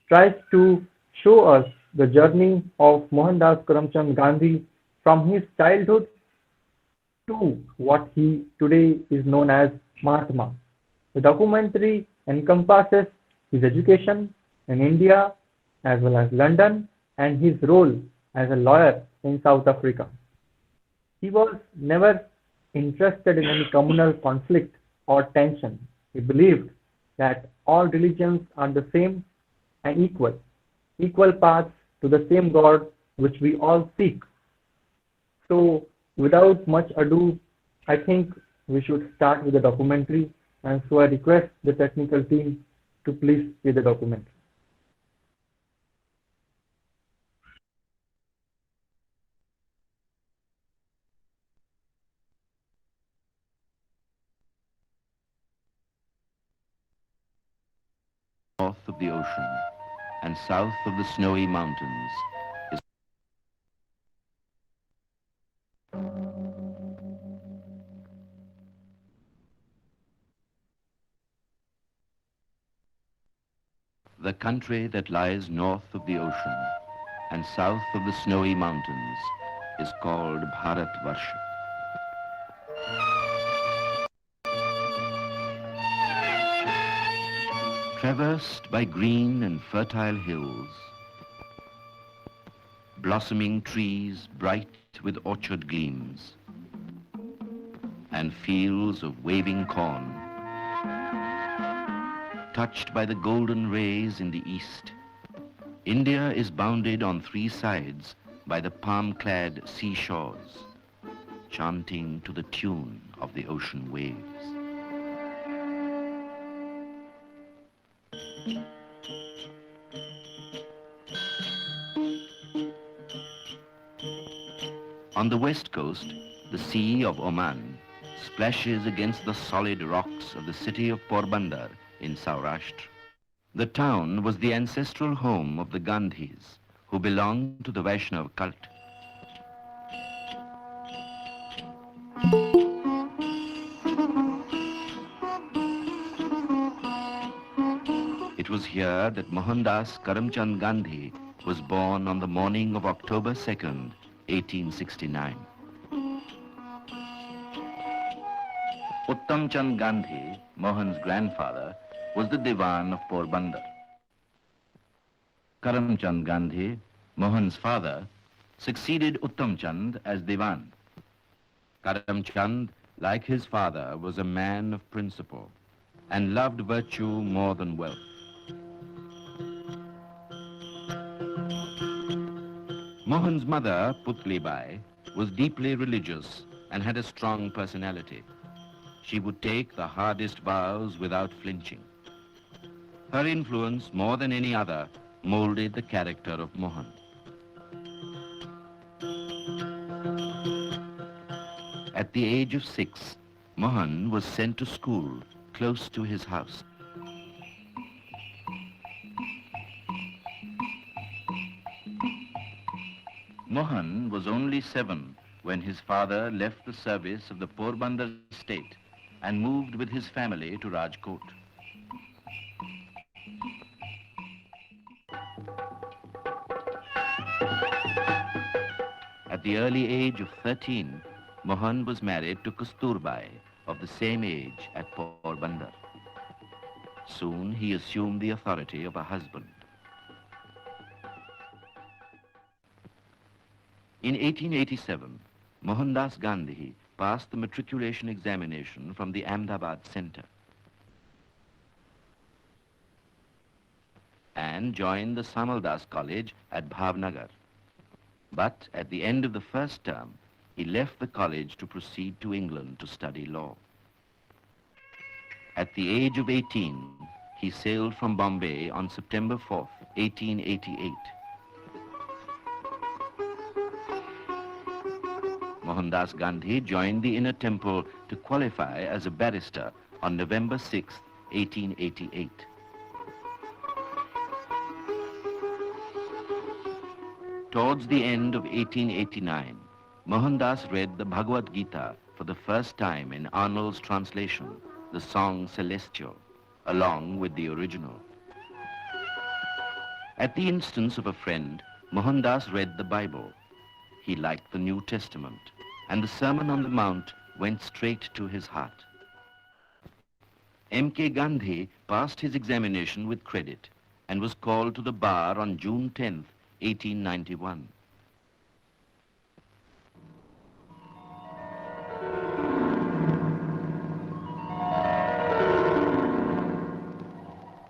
tries to show us the journey of Mohandas Karamchand Gandhi from his childhood to what he today is known as Mahatma. The documentary encompasses his education in India as well as London and his role as a lawyer in South Africa. He was never interested in any communal conflict or tension. He believed that all religions are the same and equal paths to the same God which we all seek. So, without much ado, I think we should start with the documentary, and so I request the technical team to please play the documentary. North of the ocean and south of the snowy mountains is the country that lies north of the ocean and south of the snowy mountains is called Bharatvarsha. Traversed by green and fertile hills, blossoming trees bright with orchard gleams, and fields of waving corn, touched by the golden rays in the east, India is bounded on three sides by the palm-clad seashores, chanting to the tune of the ocean waves. On the west coast, the Sea of Oman splashes against the solid rocks of the city of Porbandar in Saurashtra. The town was the ancestral home of the Gandhis, who belonged to the Vaishnav cult. It was here that Mohandas Karamchand Gandhi was born on the morning of October 2nd, 1869. Uttam Chand Gandhi, Mohan's grandfather, was the Diwan of Porbandar. Karamchand Gandhi, Mohan's father, succeeded Uttam Chand as Diwan. Karamchand, like his father, was a man of principle and loved virtue more than wealth. Mohan's mother, Putlibai, was deeply religious and had a strong personality. She would take the hardest vows without flinching. Her influence, more than any other, molded the character of Mohan. At the age of 6, Mohan was sent to school close to his house. Mohan was only 7 when his father left the service of the Porbandar state and moved with his family to Rajkot. At the early age of 13, Mohan was married to Kasturbai, of the same age at Porbandar. Soon he assumed the authority of a husband. In 1887, Mohandas Gandhi passed the matriculation examination from the Ahmedabad Center and joined the Samaldas College at Bhavnagar. But at the end of the first term, he left the college to proceed to England to study law. At the age of 18, he sailed from Bombay on September 4th, 1888. Mohandas Gandhi joined the Inner Temple to qualify as a barrister on November 6, 1888. Towards the end of 1889, Mohandas read the Bhagavad Gita for the first time in Arnold's translation, the Song Celestial, along with the original. At the instance of a friend, Mohandas read the Bible. He liked the New Testament, and the Sermon on the Mount went straight to his heart. M.K. Gandhi passed his examination with credit and was called to the bar on June 10, 1891.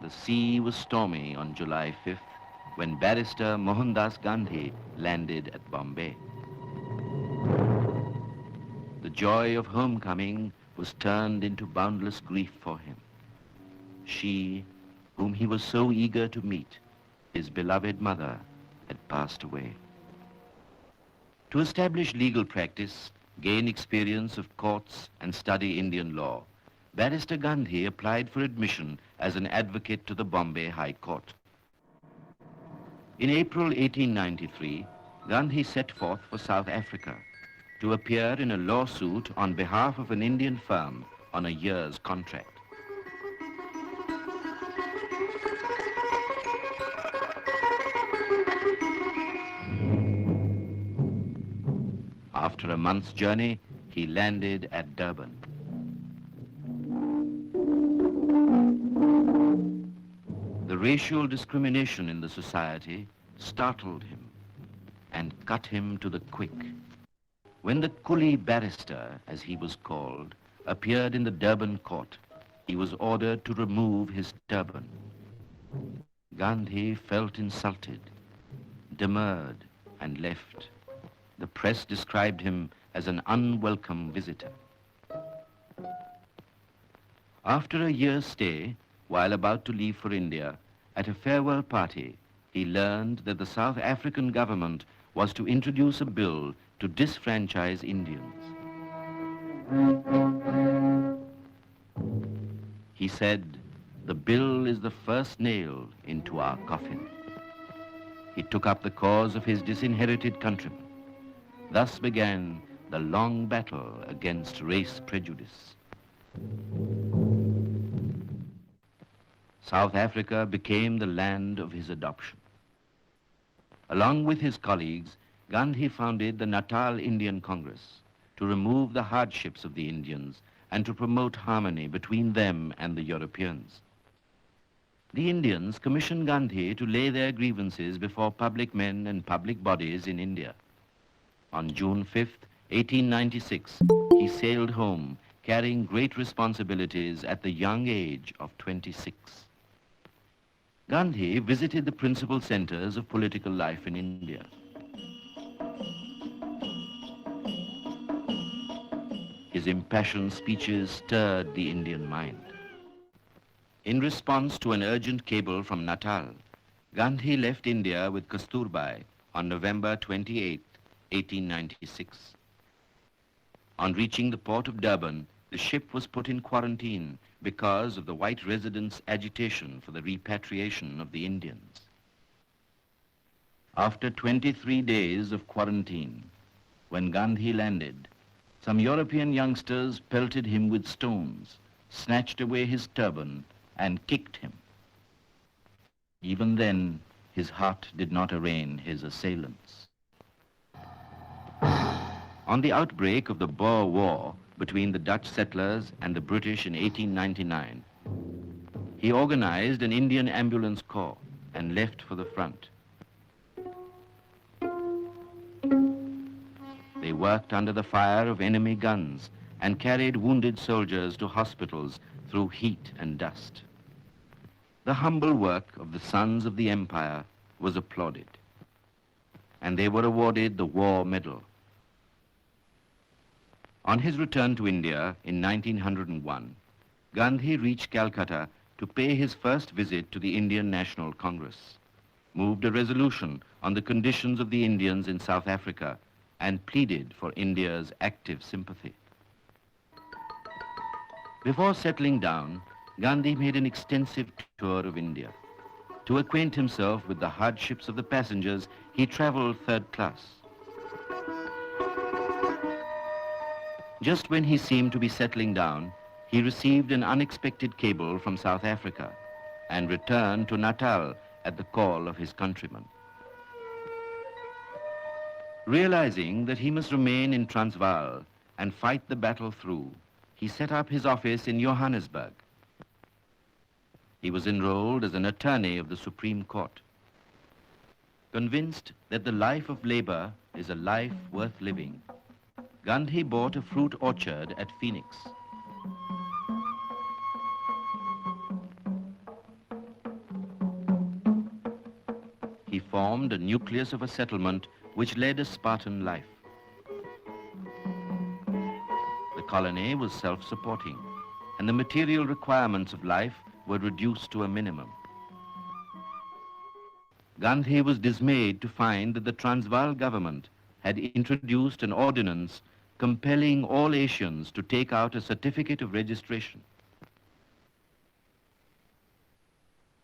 The sea was stormy on July 5th when barrister Mohandas Gandhi landed at Bombay. The joy of homecoming was turned into boundless grief for him. She, whom he was so eager to meet, his beloved mother, had passed away. To establish legal practice, gain experience of courts, and study Indian law, Barrister Gandhi applied for admission as an advocate to the Bombay High Court. In April 1893, Gandhi set forth for South Africa to appear in a lawsuit on behalf of an Indian firm on a year's contract. After a month's journey, he landed at Durban. The racial discrimination in the society startled him and cut him to the quick. When the coolie barrister, as he was called, appeared in the Durban court, he was ordered to remove his turban. Gandhi felt insulted, demurred, and left. The press described him as an unwelcome visitor. After a year's stay, while about to leave for India, at a farewell party, he learned that the South African government was to introduce a bill to disfranchise Indians. He said, "The bill is the first nail into our coffin." He took up the cause of his disinherited countrymen. Thus began the long battle against race prejudice. South Africa became the land of his adoption. Along with his colleagues, Gandhi founded the Natal Indian Congress to remove the hardships of the Indians and to promote harmony between them and the Europeans. The Indians commissioned Gandhi to lay their grievances before public men and public bodies in India. On June 5th, 1896, he sailed home carrying great responsibilities at the young age of 26. Gandhi visited the principal centers of political life in India. His impassioned speeches stirred the Indian mind. In response to an urgent cable from Natal, Gandhi left India with Kasturbai on November 28, 1896. On reaching the port of Durban, the ship was put in quarantine because of the white residents' agitation for the repatriation of the Indians. After 23 days of quarantine, when Gandhi landed, some European youngsters pelted him with stones, snatched away his turban, and kicked him. Even then, his heart did not arraign his assailants. On the outbreak of the Boer War between the Dutch settlers and the British in 1899, he organized an Indian ambulance corps and left for the front. They worked under the fire of enemy guns and carried wounded soldiers to hospitals through heat and dust. The humble work of the sons of the empire was applauded, and they were awarded the War Medal. On his return to India in 1901, Gandhi reached Calcutta to pay his first visit to the Indian National Congress, moved a resolution on the conditions of the Indians in South Africa, and pleaded for India's active sympathy. Before settling down, Gandhi made an extensive tour of India. To acquaint himself with the hardships of the passengers, he traveled third class. Just when he seemed to be settling down, he received an unexpected cable from South Africa and returned to Natal at the call of his countrymen. Realizing that he must remain in Transvaal and fight the battle through, he set up his office in Johannesburg. He was enrolled as an attorney of the Supreme Court. Convinced that the life of labor is a life worth living, Gandhi bought a fruit orchard at Phoenix. He formed a nucleus of a settlement which led a Spartan life. The colony was self-supporting, and the material requirements of life were reduced to a minimum. Gandhi was dismayed to find that the Transvaal government had introduced an ordinance compelling all Asians to take out a certificate of registration.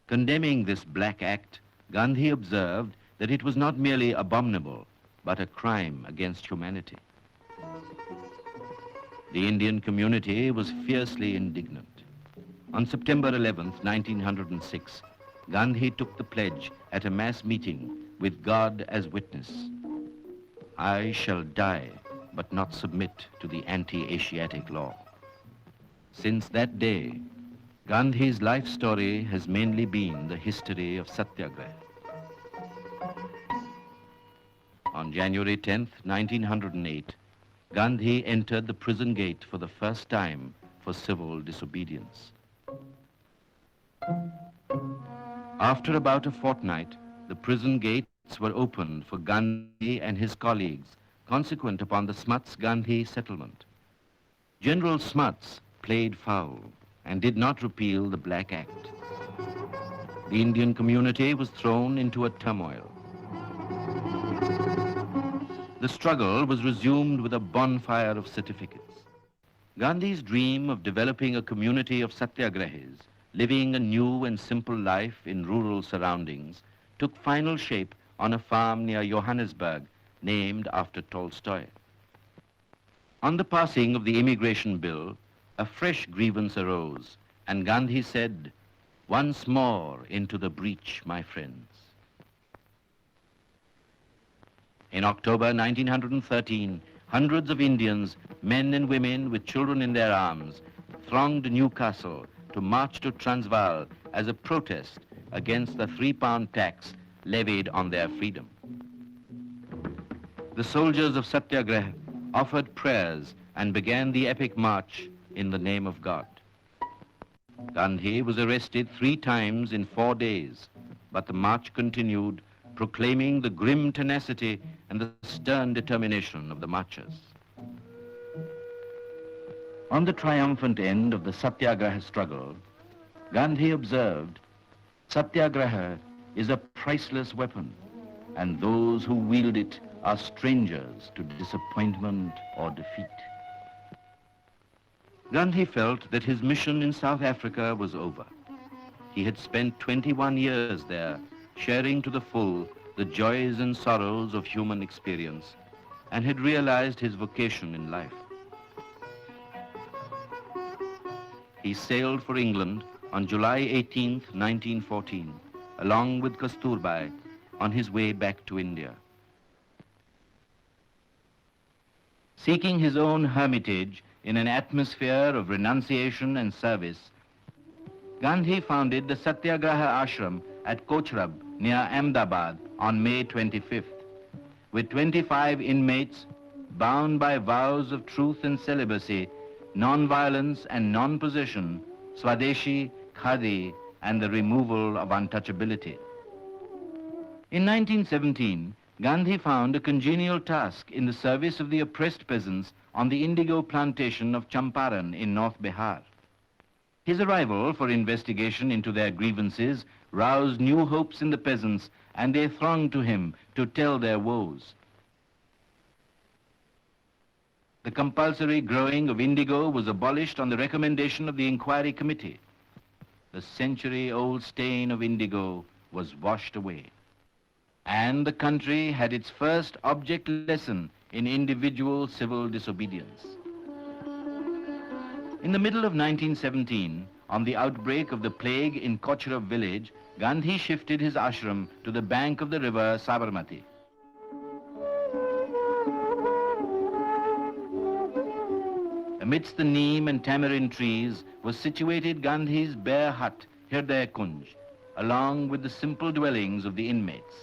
Condemning this black act, Gandhi observed that it was not merely abominable, but a crime against humanity. The Indian community was fiercely indignant. On September 11th, 1906, Gandhi took the pledge at a mass meeting with God as witness. I shall die, but not submit to the anti-Asiatic law. Since that day, Gandhi's life story has mainly been the history of Satyagraha. On January 10th, 1908, Gandhi entered the prison gate for the first time for civil disobedience. After about a fortnight, the prison gates were opened for Gandhi and his colleagues, consequent upon the Smuts-Gandhi settlement. General Smuts played foul and did not repeal the Black Act. The Indian community was thrown into a turmoil. The struggle was resumed with a bonfire of certificates. Gandhi's dream of developing a community of satyagrahis, living a new and simple life in rural surroundings, took final shape on a farm near Johannesburg named after Tolstoy. On the passing of the immigration bill, a fresh grievance arose, and Gandhi said, "Once more into the breach, my friends." In October 1913, hundreds of Indians, men and women with children in their arms, thronged Newcastle to march to Transvaal as a protest against the £3 tax levied on their freedom. The soldiers of Satyagraha offered prayers and began the epic march in the name of God. Gandhi was arrested 3 times in 4 days, but the march continued, proclaiming the grim tenacity and the stern determination of the marchers. On the triumphant end of the Satyagraha struggle, Gandhi observed, "Satyagraha is a priceless weapon, and those who wield it are strangers to disappointment or defeat. Gandhi felt that his mission in South Africa was over. He had spent 21 years there, sharing to the full the joys and sorrows of human experience, and had realized his vocation in life. He sailed for England on July 18, 1914, along with Kasturbai, on his way back to India. Seeking his own hermitage in an atmosphere of renunciation and service, Gandhi founded the Satyagraha Ashram at Kochrab near Ahmedabad on May 25th. With 25 inmates bound by vows of truth and celibacy, non-violence and non-possession, Swadeshi, Khadi, and the removal of untouchability. In 1917, Gandhi found a congenial task in the service of the oppressed peasants on the indigo plantation of Champaran in North Bihar. His arrival for investigation into their grievances roused new hopes in the peasants, and they thronged to him to tell their woes. The compulsory growing of indigo was abolished on the recommendation of the Inquiry Committee. The century-old stain of indigo was washed away, and the country had its first object lesson in individual civil disobedience. In the middle of 1917, on the outbreak of the plague in Kochrab village, Gandhi shifted his ashram to the bank of the river Sabarmati. Amidst the neem and tamarind trees was situated Gandhi's bare hut, Hirday Kunj, along with the simple dwellings of the inmates.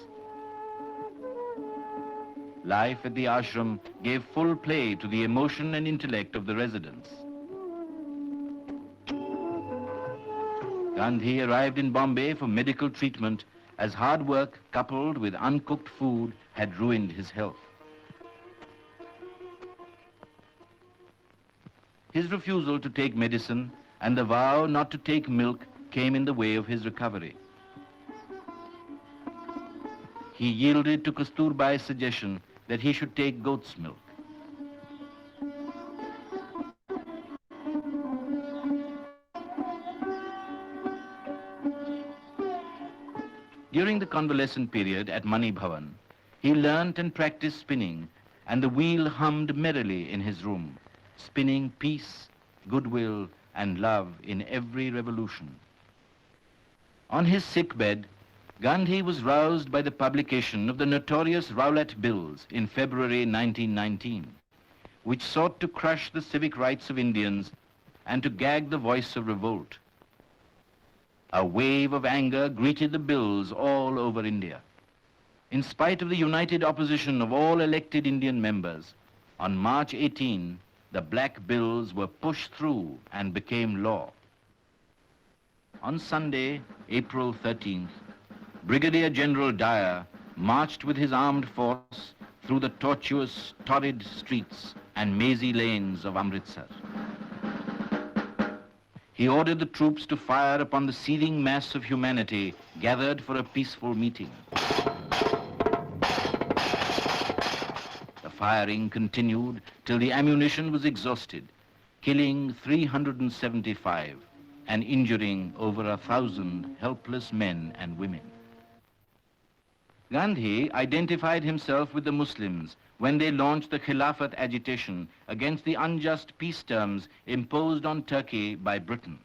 Life at the ashram gave full play to the emotion and intellect of the residents. Gandhi arrived in Bombay for medical treatment as hard work coupled with uncooked food had ruined his health. His refusal to take medicine and the vow not to take milk came in the way of his recovery. He yielded to Kasturbai's suggestion that he should take goat's milk. During the convalescent period at Mani Bhavan, he learnt and practiced spinning, and the wheel hummed merrily in his room, spinning peace, goodwill, and love in every revolution. On his sick bed, Gandhi was roused by the publication of the notorious Rowlatt Bills in February 1919, which sought to crush the civic rights of Indians and to gag the voice of revolt. A wave of anger greeted the bills all over India. In spite of the united opposition of all elected Indian members, on March 18, the black bills were pushed through and became law. On Sunday, April 13th, Brigadier General Dyer marched with his armed force through the tortuous, torrid streets and mazy lanes of Amritsar. He ordered the troops to fire upon the seething mass of humanity gathered for a peaceful meeting. The firing continued till the ammunition was exhausted, killing 375 and injuring over 1,000 helpless men and women. Gandhi identified himself with the Muslims when they launched the Khilafat agitation against the unjust peace terms imposed on Turkey by Britain.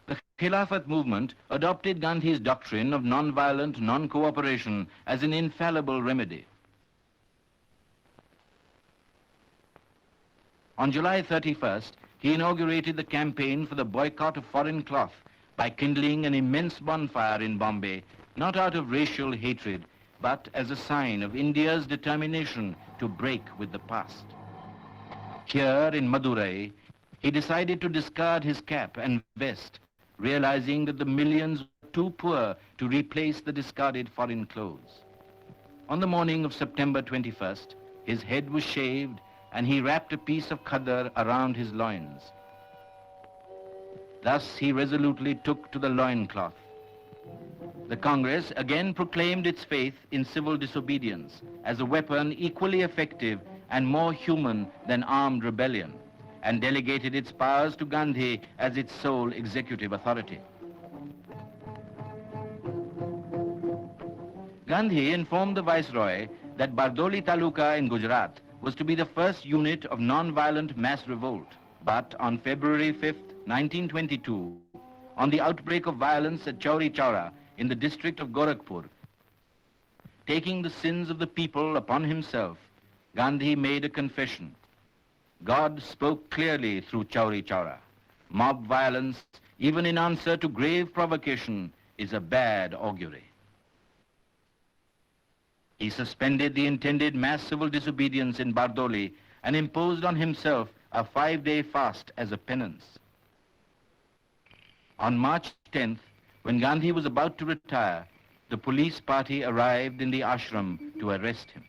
The Khilafat movement adopted Gandhi's doctrine of non-violent non-cooperation as an infallible remedy. On July 31st, he inaugurated the campaign for the boycott of foreign cloth by kindling an immense bonfire in Bombay, not out of racial hatred, but as a sign of India's determination to break with the past. Here in Madurai, he decided to discard his cap and vest, realizing that the millions were too poor to replace the discarded foreign clothes. On the morning of September 21st, his head was shaved and he wrapped a piece of khadar around his loins. Thus he resolutely took to the loincloth. The Congress again proclaimed its faith in civil disobedience as a weapon equally effective and more human than armed rebellion, and delegated its powers to Gandhi as its sole executive authority. Gandhi informed the Viceroy that Bardoli Taluka in Gujarat was to be the first unit of non-violent mass revolt. But on February 5th, 1922, on the outbreak of violence at Chauri Chaura in the district of Gorakhpur, taking the sins of the people upon himself, Gandhi made a confession. God spoke clearly through Chauri Chaura. Mob violence, even in answer to grave provocation, is a bad augury. He suspended the intended mass civil disobedience in Bardoli and imposed on himself a 5-day fast as a penance. On March 10th, when Gandhi was about to retire, the police party arrived in the ashram to arrest him.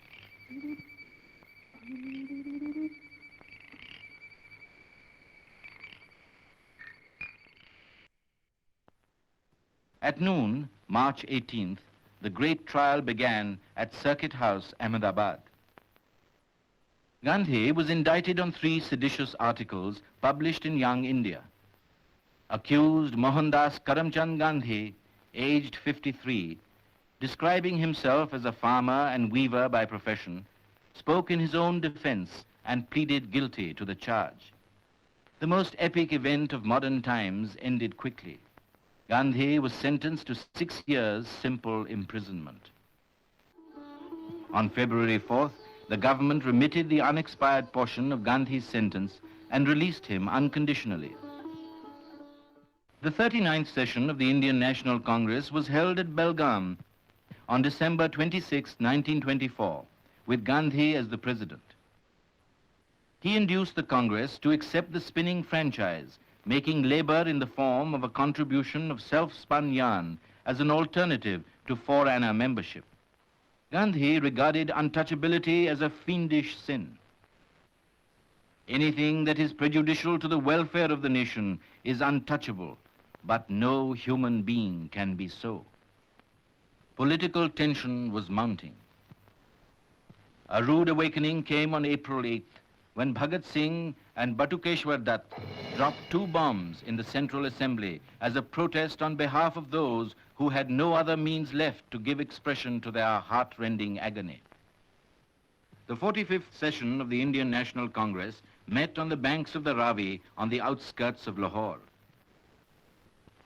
At noon, March 18th, the great trial began at Circuit House, Ahmedabad. Gandhi was indicted on 3 seditious articles published in Young India. Accused Mohandas Karamchand Gandhi, aged 53, describing himself as a farmer and weaver by profession, spoke in his own defense and pleaded guilty to the charge. The most epic event of modern times ended quickly. Gandhi was sentenced to 6 years' simple imprisonment. On February 4th, the government remitted the unexpired portion of Gandhi's sentence and released him unconditionally. The 39th session of the Indian National Congress was held at Belgaum on December 26, 1924, with Gandhi as the president. He induced the Congress to accept the spinning franchise, making labor in the form of a contribution of self-spun yarn as an alternative to 4-anna membership. Gandhi regarded untouchability as a fiendish sin. Anything that is prejudicial to the welfare of the nation is untouchable, but no human being can be so. Political tension was mounting. A rude awakening came on April 8th, when Bhagat Singh and Batukeshwar Dutt dropped 2 bombs in the Central Assembly as a protest on behalf of those who had no other means left to give expression to their heart-rending agony. The 45th session of the Indian National Congress met on the banks of the Ravi on the outskirts of Lahore.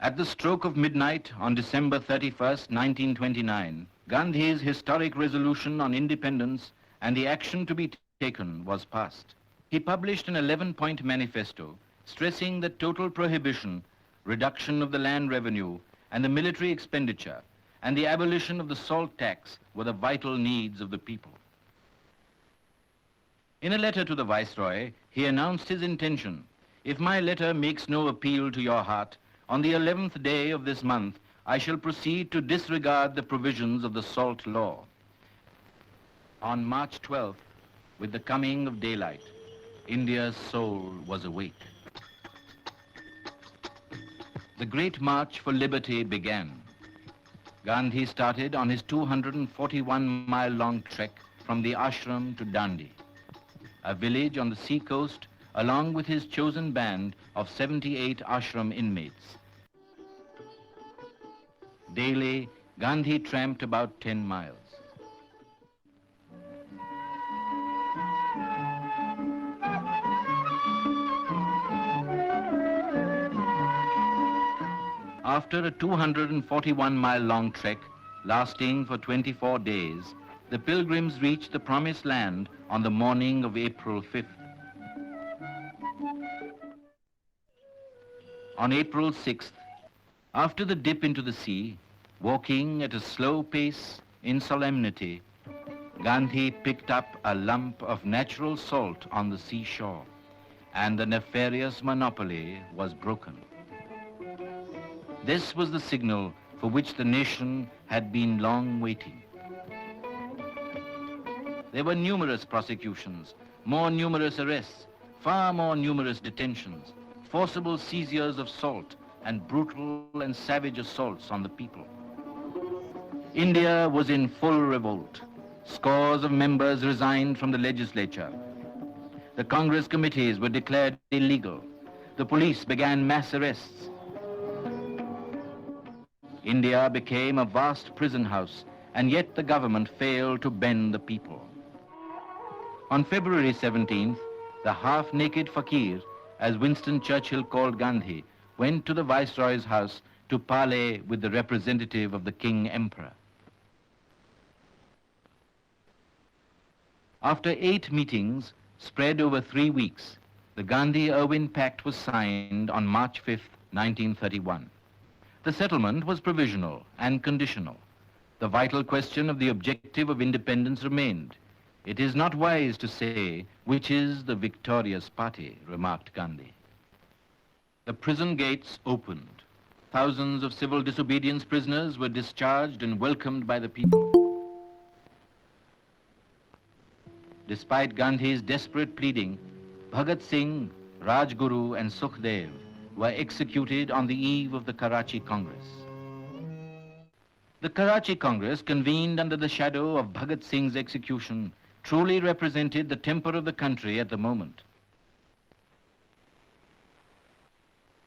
At the stroke of midnight on December 31st, 1929, Gandhi's historic resolution on independence and the action to be taken was passed. He published an 11-point manifesto stressing that total prohibition, reduction of the land revenue, and the military expenditure, and the abolition of the salt tax were the vital needs of the people. In a letter to the Viceroy, he announced his intention: if my letter makes no appeal to your heart, on the 11th day of this month, I shall proceed to disregard the provisions of the salt law. On March 12th, with the coming of daylight, India's soul was awake. The great march for liberty began. Gandhi started on his 241-mile-long trek from the ashram to Dandi, a village on the seacoast, along with his chosen band of 78 ashram inmates. Daily, Gandhi tramped about 10 miles. After a 241-mile-long trek lasting for 24 days, the pilgrims reached the promised land on the morning of April 5th. On April 6th, after the dip into the sea, walking at a slow pace in solemnity, Gandhi picked up a lump of natural salt on the seashore, and the nefarious monopoly was broken. This was the signal for which the nation had been long waiting. There were numerous prosecutions, more numerous arrests, far more numerous detentions, forcible seizures of salt, and brutal and savage assaults on the people. India was in full revolt. Scores of members resigned from the legislature. The Congress committees were declared illegal. The police began mass arrests. India became a vast prison house, and yet the government failed to bend the people. On February 17th, the half-naked fakir, as Winston Churchill called Gandhi, went to the Viceroy's house to parley with the representative of the King Emperor. After 8 meetings, spread over 3 weeks, the Gandhi-Irwin Pact was signed on March 5, 1931. The settlement was provisional and conditional. The vital question of the objective of independence remained. It is not wise to say which is the victorious party, remarked Gandhi. The prison gates opened. Thousands of civil disobedience prisoners were discharged and welcomed by the people. Despite Gandhi's desperate pleading, Bhagat Singh, Rajguru and Sukhdev were executed on the eve of the Karachi Congress. The Karachi Congress, convened under the shadow of Bhagat Singh's execution, truly represented the temper of the country at the moment.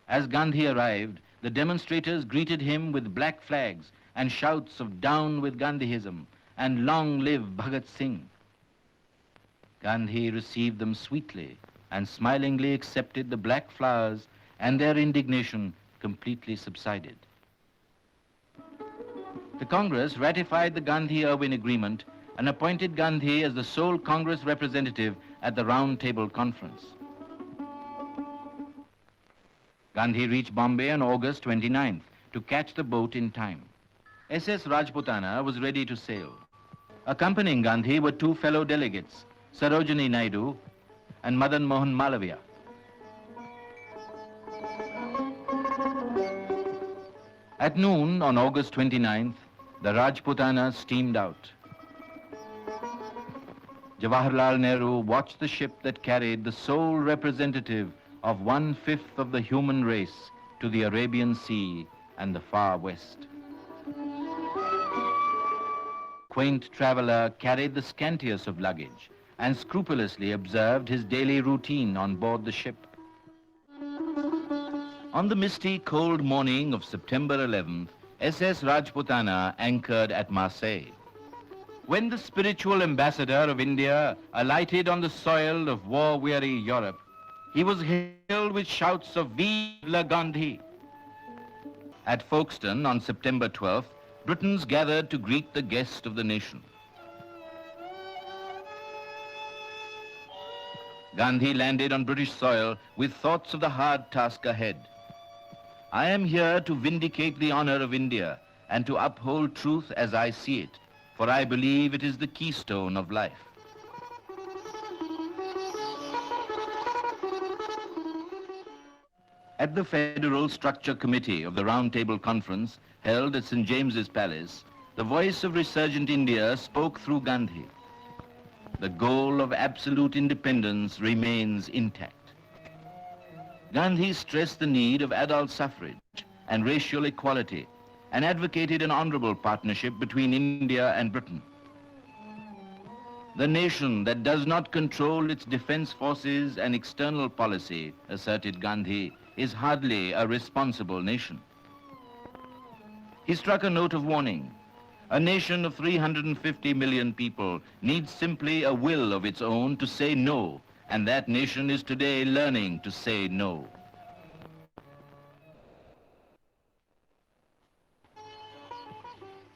As Gandhi arrived, the demonstrators greeted him with black flags and shouts of "Down with Gandhiism" and "Long live Bhagat Singh." Gandhi received them sweetly and smilingly accepted the black flowers, and their indignation completely subsided. The Congress ratified the Gandhi-Irwin Agreement and appointed Gandhi as the sole Congress representative at the Round Table Conference. Gandhi reached Bombay on August 29th to catch the boat in time. SS Rajputana was ready to sail. Accompanying Gandhi were 2 fellow delegates, Sarojini Naidu and Madan Mohan Malaviya. At noon on August 29th, the Rajputana steamed out. Jawaharlal Nehru watched the ship that carried the sole representative of 1/5 of the human race to the Arabian Sea and the far west. Quaint traveler carried the scantiest of luggage and scrupulously observed his daily routine on board the ship. On the misty, cold morning of September 11th, SS Rajputana anchored at Marseille. When the spiritual ambassador of India alighted on the soil of war-weary Europe, he was hailed with shouts of "Vive la Gandhi!" At Folkestone on September 12th, Britons gathered to greet the guest of the nation. Gandhi landed on British soil with thoughts of the hard task ahead. "I am here to vindicate the honor of India and to uphold truth as I see it, for I believe it is the keystone of life." At the Federal Structure Committee of the Round Table Conference, held at St. James's Palace, the voice of resurgent India spoke through Gandhi. The goal of absolute independence remains intact. Gandhi stressed the need of adult suffrage and racial equality and advocated an honorable partnership between India and Britain. "The nation that does not control its defense forces and external policy," asserted Gandhi, "is hardly a responsible nation." He struck a note of warning. A nation of 350 million people needs simply a will of its own to say no, and that nation is today learning to say no.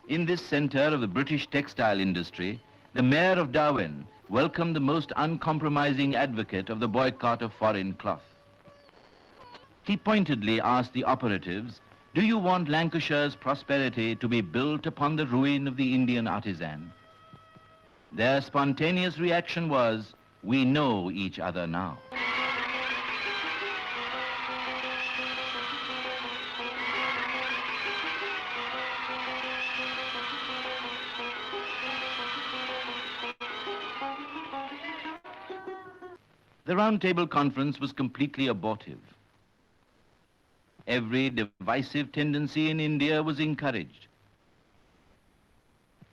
In this center of the British textile industry, the mayor of Darwin welcomed the most uncompromising advocate of the boycott of foreign cloth. He pointedly asked the operatives, "Do you want Lancashire's prosperity to be built upon the ruin of the Indian artisan?" Their spontaneous reaction was, "We know each other now." The Round Table Conference was completely abortive. Every divisive tendency in India was encouraged.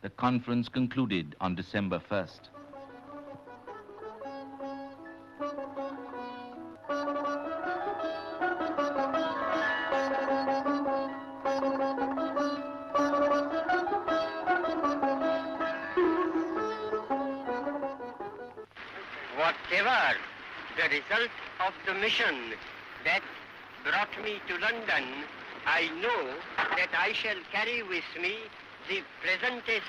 the conference concluded on December 1st. Whatever the result of the mission that brought me to London, I know that I shall carry with me the pleasantest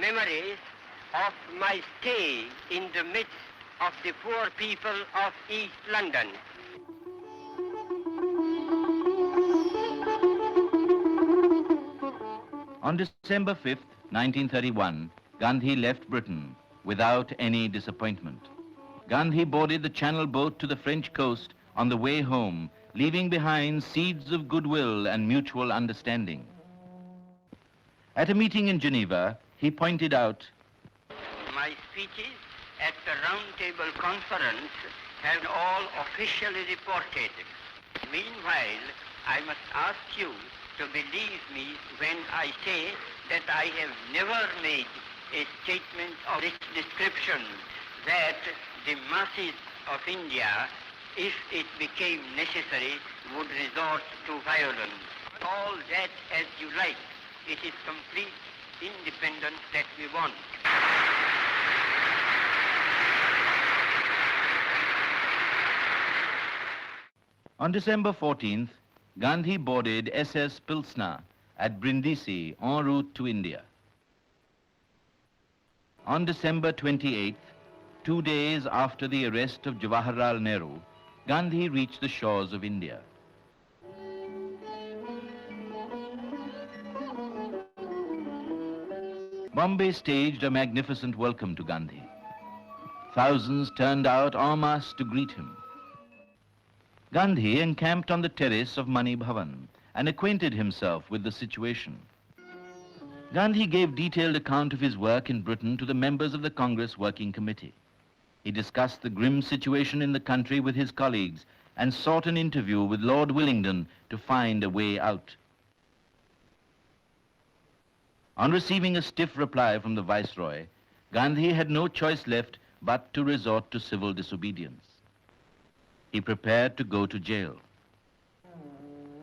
memories of my stay in the midst of the poor people of East London. On December 5th, 1931, Gandhi left Britain without any disappointment. Gandhi boarded the Channel boat to the French coast on the way home, leaving behind seeds of goodwill and mutual understanding. At a meeting in Geneva, he pointed out, My speeches at the Round Table Conference have all officially reported. Meanwhile, I must ask you to believe me when I say that I have never made a statement of this description, that the masses of India, if it became necessary, would resort to violence. All that as you like. It is complete independence that we want. On December 14th, Gandhi boarded SS Pilsner at Brindisi en route to India. On December 28th, 2 days after the arrest of Jawaharlal Nehru, Gandhi reached the shores of India. Bombay staged a magnificent welcome to Gandhi. Thousands turned out en masse to greet him. Gandhi encamped on the terrace of Mani Bhavan and acquainted himself with the situation. Gandhi gave detailed account of his work in Britain to the members of the Congress Working Committee. He discussed the grim situation in the country with his colleagues and sought an interview with Lord Willingdon to find a way out. On receiving a stiff reply from the Viceroy, Gandhi had no choice left but to resort to civil disobedience. He prepared to go to jail.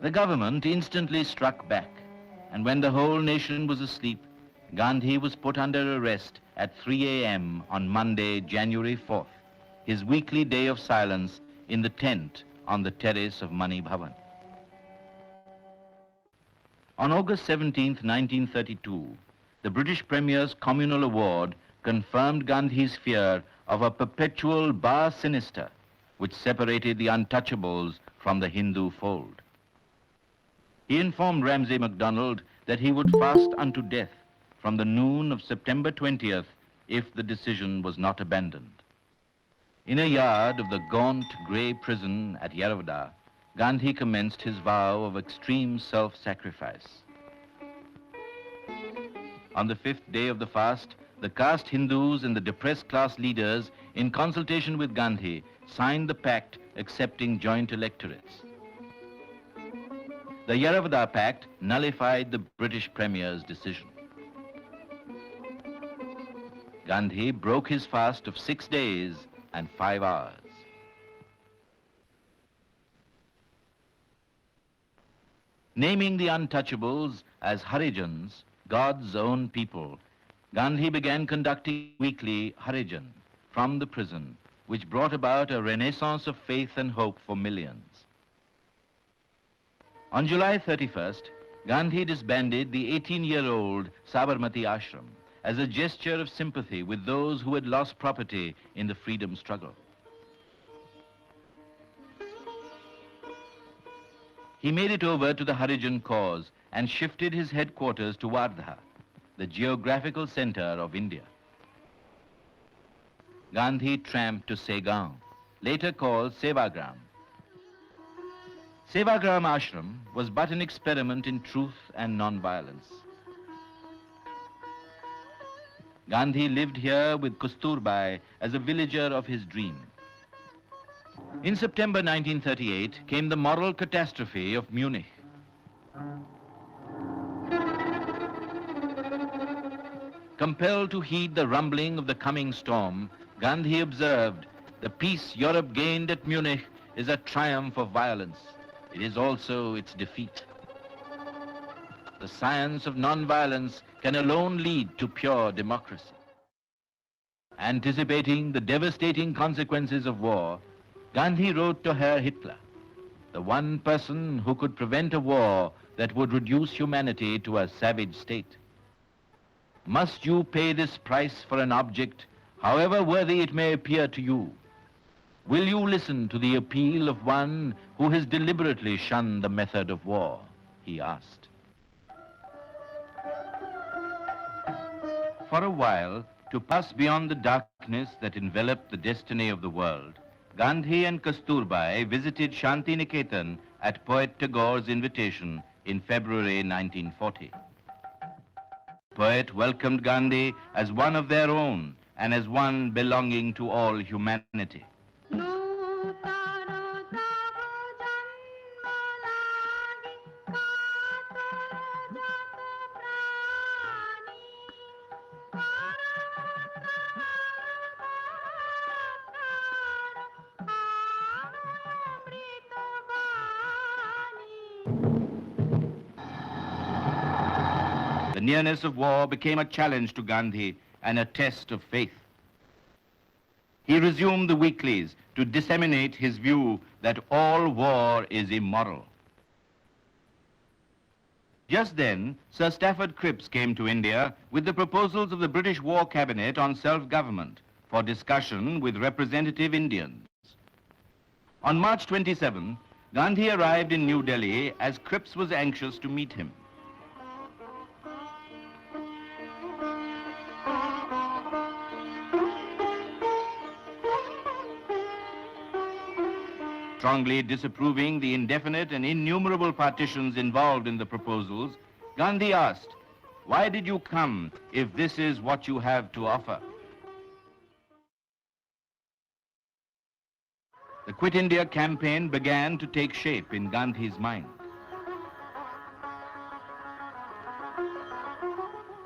The government instantly struck back, and when the whole nation was asleep, Gandhi was put under arrest at 3 a.m. on Monday, January 4th, his weekly day of silence in the tent on the terrace of Mani Bhavan. On August 17, 1932, the British Premier's Communal Award confirmed Gandhi's fear of a perpetual bar sinister which separated the untouchables from the Hindu fold. He informed Ramsay MacDonald that he would fast unto death from the noon of September 20th if the decision was not abandoned. In a yard of the gaunt grey prison at Yeravada, Gandhi commenced his vow of extreme self-sacrifice. On the 5th day of the fast, the caste Hindus and the depressed class leaders, in consultation with Gandhi, signed the Pact accepting joint electorates. The Yeravada Pact nullified the British Premier's decision. Gandhi broke his fast of 6 days and 5 hours. Naming the untouchables as Harijans, God's own people, Gandhi began conducting weekly Harijan from the prison, which brought about a renaissance of faith and hope for millions. On July 31st, Gandhi disbanded the 18-year-old Sabarmati Ashram as a gesture of sympathy with those who had lost property in the freedom struggle. He made it over to the Harijan cause and shifted his headquarters to Wardha, the geographical center of India. Gandhi tramped to Segaon, later called Sevagram. Sevagram Ashram was but an experiment in truth and non-violence. Gandhi lived here with Kasturbai as a villager of his dream. In September 1938 came the moral catastrophe of Munich. Compelled to heed the rumbling of the coming storm, Gandhi observed, "The peace Europe gained at Munich is a triumph of violence. It is also its defeat. The science of non-violence can alone lead to pure democracy." Anticipating the devastating consequences of war, Gandhi wrote to Herr Hitler, the one person who could prevent a war that would reduce humanity to a savage state. "Must you pay this price for an object, however worthy it may appear to you? Will you listen to the appeal of one who has deliberately shunned the method of war?" he asked. For a while, to pass beyond the darkness that enveloped the destiny of the world, Gandhi and Kasturbai visited Shanti Niketan at poet Tagore's invitation in February 1940. Poet welcomed Gandhi as one of their own and as one belonging to all humanity. The nearness of war became a challenge to Gandhi and a test of faith. He resumed the weeklies to disseminate his view that all war is immoral. Just then, Sir Stafford Cripps came to India with the proposals of the British War Cabinet on self-government for discussion with representative Indians. On March 27, Gandhi arrived in New Delhi as Cripps was anxious to meet him. Strongly disapproving the indefinite and innumerable partitions involved in the proposals, Gandhi asked, "Why did you come if this is what you have to offer?" The Quit India campaign began to take shape in Gandhi's mind.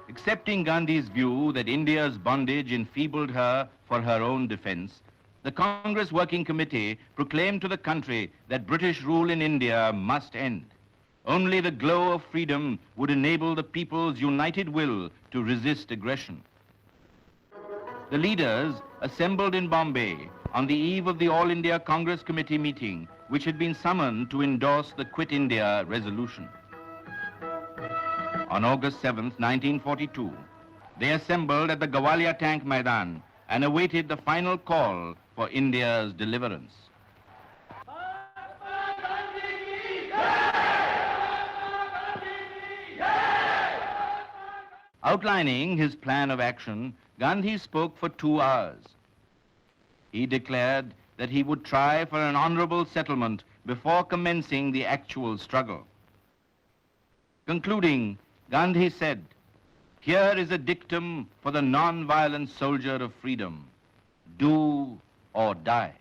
Accepting Gandhi's view that India's bondage enfeebled her for her own defense, the Congress Working Committee proclaimed to the country that British rule in India must end. Only the glow of freedom would enable the people's united will to resist aggression. The leaders assembled in Bombay on the eve of the All India Congress Committee meeting, which had been summoned to endorse the Quit India resolution. On August 7th, 1942, they assembled at the Gawalia Tank Maidan and awaited the final call for India's deliverance. Outlining his plan of action, Gandhi spoke for 2 hours. He declared that he would try for an honorable settlement before commencing the actual struggle. Concluding, Gandhi said, "Here is a dictum for the non-violent soldier of freedom. Do or die."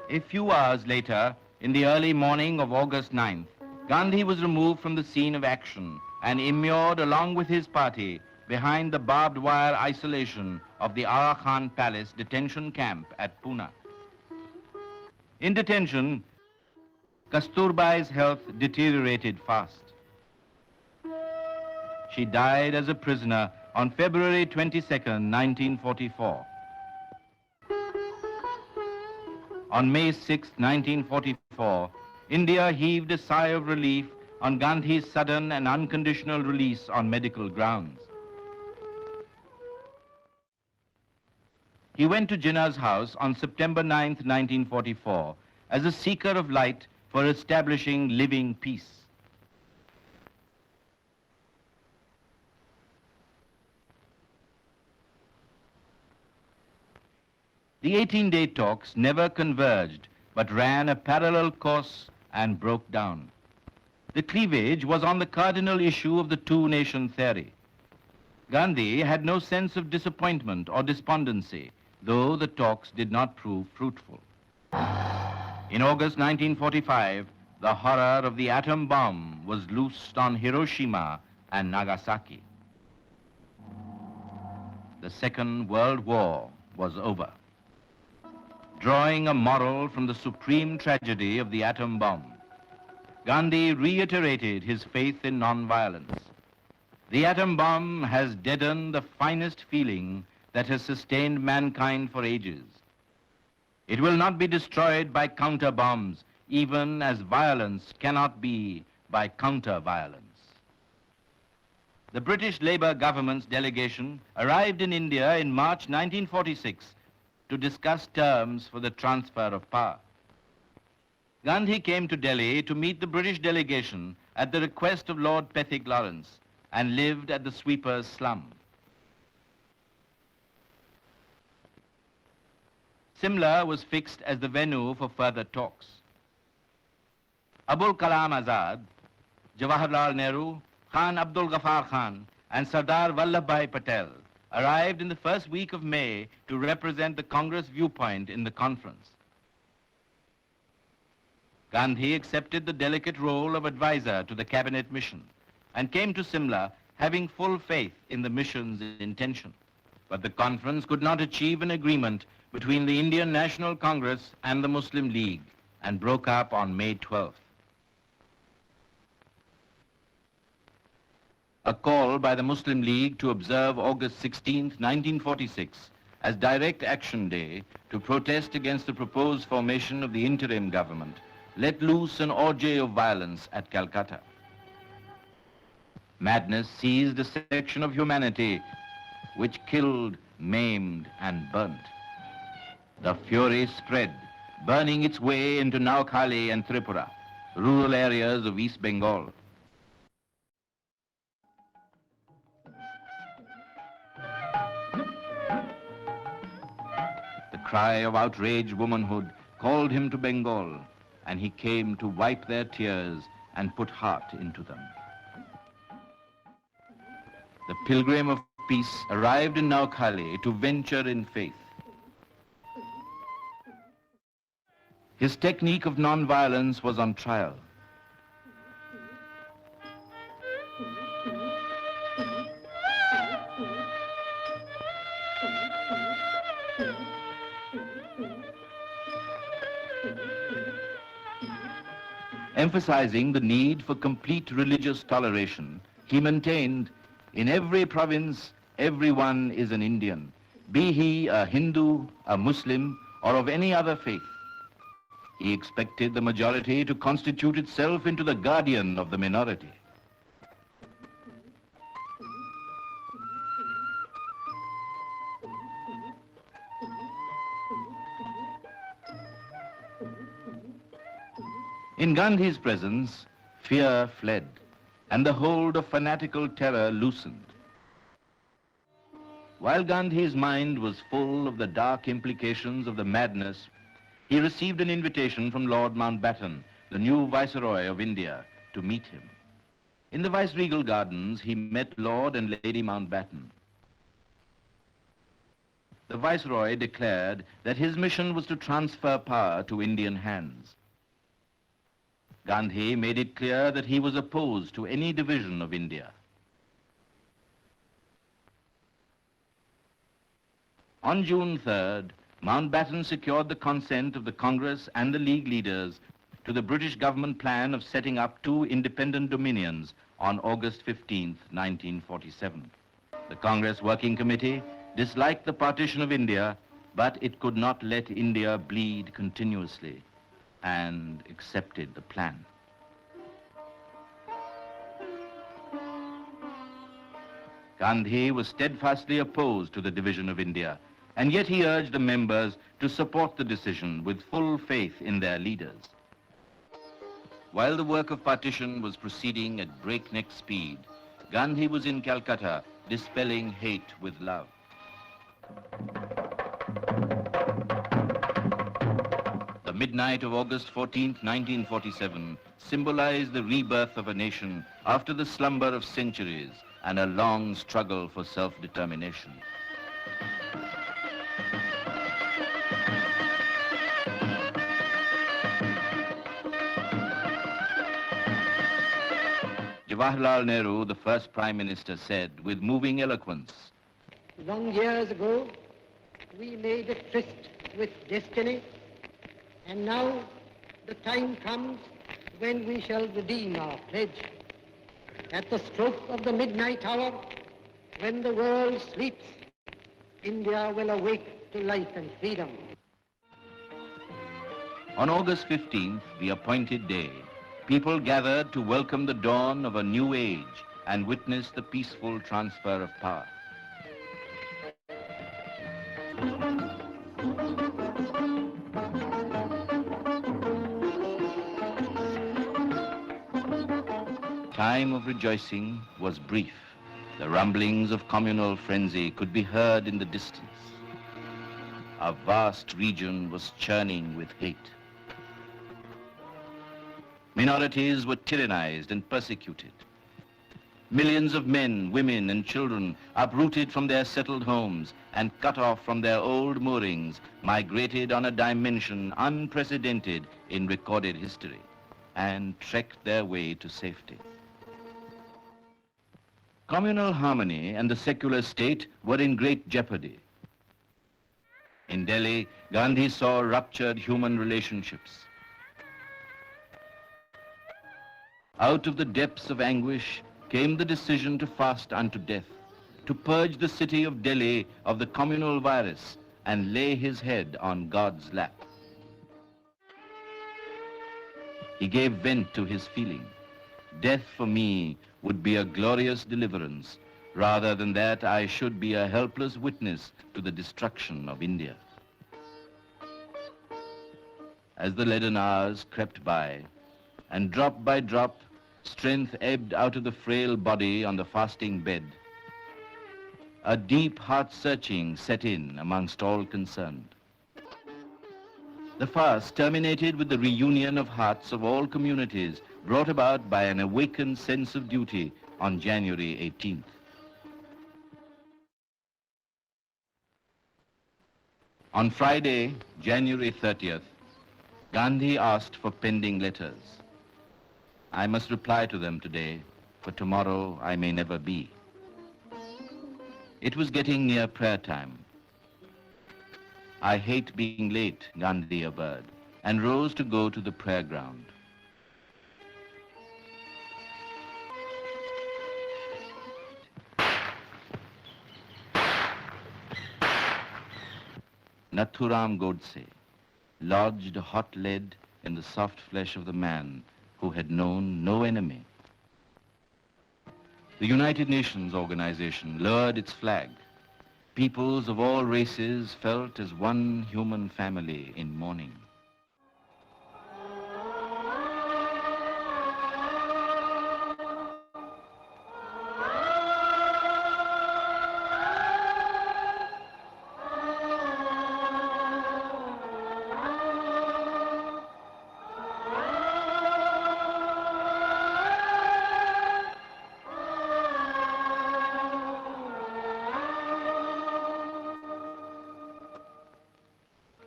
A few hours later, in the early morning of August 9th, Gandhi was removed from the scene of action and immured along with his party behind the barbed wire isolation of the Aga Khan Palace detention camp at Pune. In detention, Kasturbai's health deteriorated fast. She died as a prisoner on February 22nd, 1944. On May 6, 1944, India heaved a sigh of relief on Gandhi's sudden and unconditional release on medical grounds. He went to Jinnah's house on September 9, 1944, as a seeker of light for establishing living peace. The 18-day talks never converged, but ran a parallel course and broke down. The cleavage was on the cardinal issue of the two-nation theory. Gandhi had no sense of disappointment or despondency, though the talks did not prove fruitful. In August 1945, the horror of the atom bomb was loosed on Hiroshima and Nagasaki. The Second World War was over. Drawing a moral from the supreme tragedy of the atom bomb, Gandhi reiterated his faith in nonviolence. The atom bomb has deadened the finest feeling that has sustained mankind for ages. It will not be destroyed by counter bombs, even as violence cannot be by counter violence. The British Labour government's delegation arrived in India in March 1946 to discuss terms for the transfer of power. Gandhi came to Delhi to meet the British delegation at the request of Lord Pethick Lawrence and lived at the sweeper's slum. Simla was fixed as the venue for further talks. Abul Kalam Azad, Jawaharlal Nehru, Khan Abdul Ghaffar Khan, and Sardar Vallabhbhai Patel arrived in the first week of May to represent the Congress viewpoint in the conference. Gandhi accepted the delicate role of advisor to the cabinet mission and came to Simla having full faith in the mission's intention. But the conference could not achieve an agreement between the Indian National Congress and the Muslim League and broke up on May 12th. A call by the Muslim League to observe August 16, 1946 as Direct Action Day to protest against the proposed formation of the interim government let loose an orgy of violence at Calcutta. Madness seized a section of humanity which killed, maimed, and burnt. The fury spread, burning its way into Naukhali and Tripura, rural areas of East Bengal. The cry of outraged womanhood called him to Bengal, and he came to wipe their tears and put heart into them. The pilgrim of peace arrived in Naukhali to venture in faith. His technique of non-violence was on trial. Emphasizing the need for complete religious toleration, he maintained, in every province, everyone is an Indian, be he a Hindu, a Muslim, or of any other faith. He expected the majority to constitute itself into the guardian of the minority. In Gandhi's presence, fear fled, and the hold of fanatical terror loosened. While Gandhi's mind was full of the dark implications of the madness, he received an invitation from Lord Mountbatten, the new Viceroy of India, to meet him. In the Viceregal Gardens, he met Lord and Lady Mountbatten. The Viceroy declared that his mission was to transfer power to Indian hands. Gandhi made it clear that he was opposed to any division of India. On June 3rd, Mountbatten secured the consent of the Congress and the League leaders to the British government plan of setting up two independent dominions on August 15, 1947. The Congress Working Committee disliked the partition of India, but it could not let India bleed continuously, and accepted the plan. Gandhi was steadfastly opposed to the division of India, and yet he urged the members to support the decision with full faith in their leaders. While the work of partition was proceeding at breakneck speed, Gandhi was in Calcutta dispelling hate with love. The midnight of August 14, 1947, symbolized the rebirth of a nation after the slumber of centuries and a long struggle for self-determination. Jawaharlal Nehru, the first Prime Minister, said with moving eloquence, "Long years ago, we made a tryst with destiny, and now the time comes when we shall redeem our pledge. At the stroke of the midnight hour, when the world sleeps, India will awake to life and freedom." On August 15th, the appointed day, people gathered to welcome the dawn of a new age and witness the peaceful transfer of power. Time of rejoicing was brief. The rumblings of communal frenzy could be heard in the distance. A vast region was churning with hate. Minorities were tyrannized and persecuted. Millions of men, women, and children, uprooted from their settled homes and cut off from their old moorings, migrated on a dimension unprecedented in recorded history and trekked their way to safety. Communal harmony and the secular state were in great jeopardy. In Delhi, Gandhi saw ruptured human relationships. Out of the depths of anguish came the decision to fast unto death, to purge the city of Delhi of the communal virus and lay his head on God's lap. He gave vent to his feeling. Death for me would be a glorious deliverance, rather than that I should be a helpless witness to the destruction of India. As the leaden hours crept by, and drop by drop, strength ebbed out of the frail body on the fasting bed, a deep heart-searching set in amongst all concerned. The fast terminated with the reunion of hearts of all communities, brought about by an awakened sense of duty on January 18th. On Friday, January 30th, Gandhi asked for pending letters. I must reply to them today, for tomorrow I may never be. It was getting near prayer time. I hate being late, Gandhi averred, and rose to go to the prayer ground. Nathuram Godse lodged hot lead in the soft flesh of the man who had known no enemy. The United Nations organization lowered its flag. Peoples of all races felt as one human family in mourning.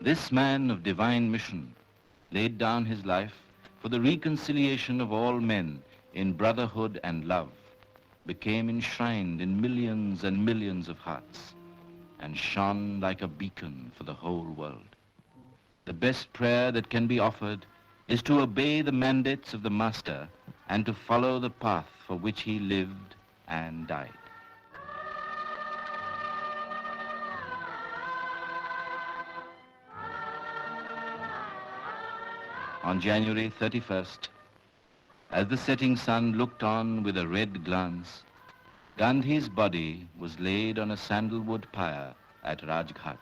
This man of divine mission laid down his life for the reconciliation of all men in brotherhood and love, became enshrined in millions and millions of hearts, and shone like a beacon for the whole world. The best prayer that can be offered is to obey the mandates of the Master and to follow the path for which he lived and died. On January 31st, as the setting sun looked on with a red glance, Gandhi's body was laid on a sandalwood pyre at Rajghat.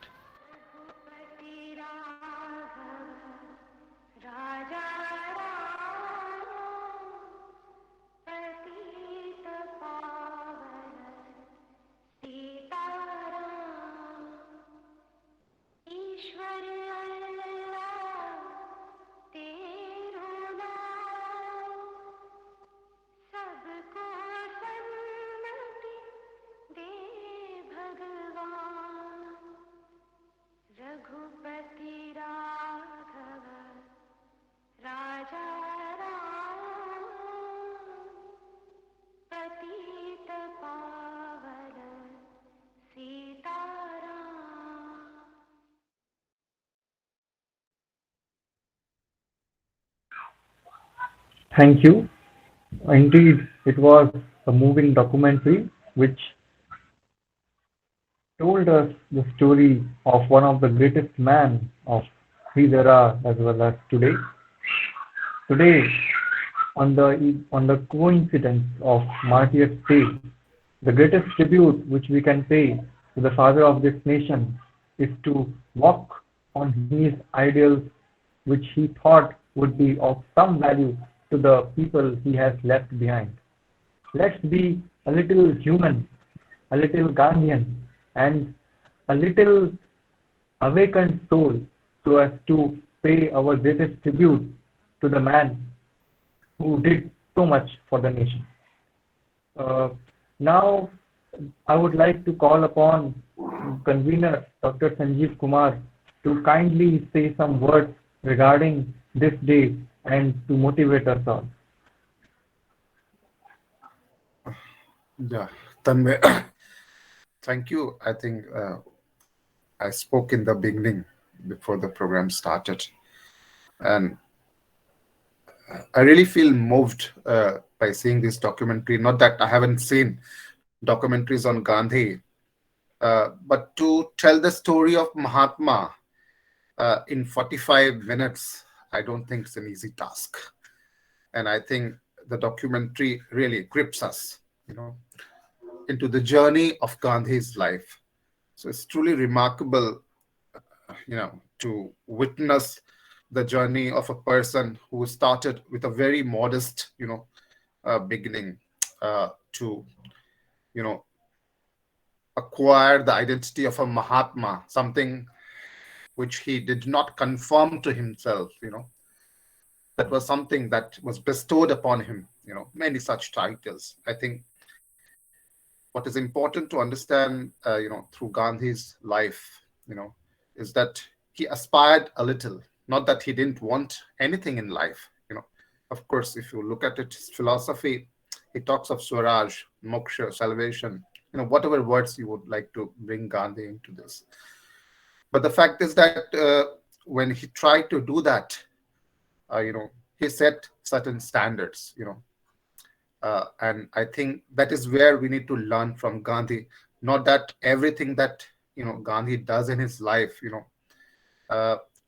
Thank you. Indeed, it was a moving documentary which told us the story of one of the greatest men of his era as well as today. Today, on the coincidence of Martyr's Day, the greatest tribute which we can pay to the father of this nation is to walk on his ideals which he thought would be of some value to the people he has left behind. Let's be a little human, a little Gandhian, and a little awakened soul so as to pay our greatest tribute to the man who did so much for the nation. Uh, Now, I would like to call upon convener Dr. Sanjeev Kumar to kindly say some words regarding this day and to motivate us all. Yeah, Tanmay, thank you. I think I spoke in the beginning before the program started, and I really feel moved by seeing this documentary. Not that I haven't seen documentaries on Gandhi, but to tell the story of Mahatma in 45 minutes, I don't think it's an easy task. And I think the documentary really grips us, into the journey of Gandhi's life. So it's truly remarkable, to witness the journey of a person who started with a very modest, beginning to, acquire the identity of a Mahatma, something which he did not confirm to himself, that was something that was bestowed upon him, many such titles. I think what is important to understand, through Gandhi's life, is that he aspired a little, not that he didn't want anything in life. Of course, if you look at it, his philosophy, he talks of Swaraj, moksha, salvation, whatever words you would like to bring Gandhi into this. But the fact is that when he tried to do that, he set certain standards, and I think that is where we need to learn from Gandhi. Not that everything that Gandhi does in his life,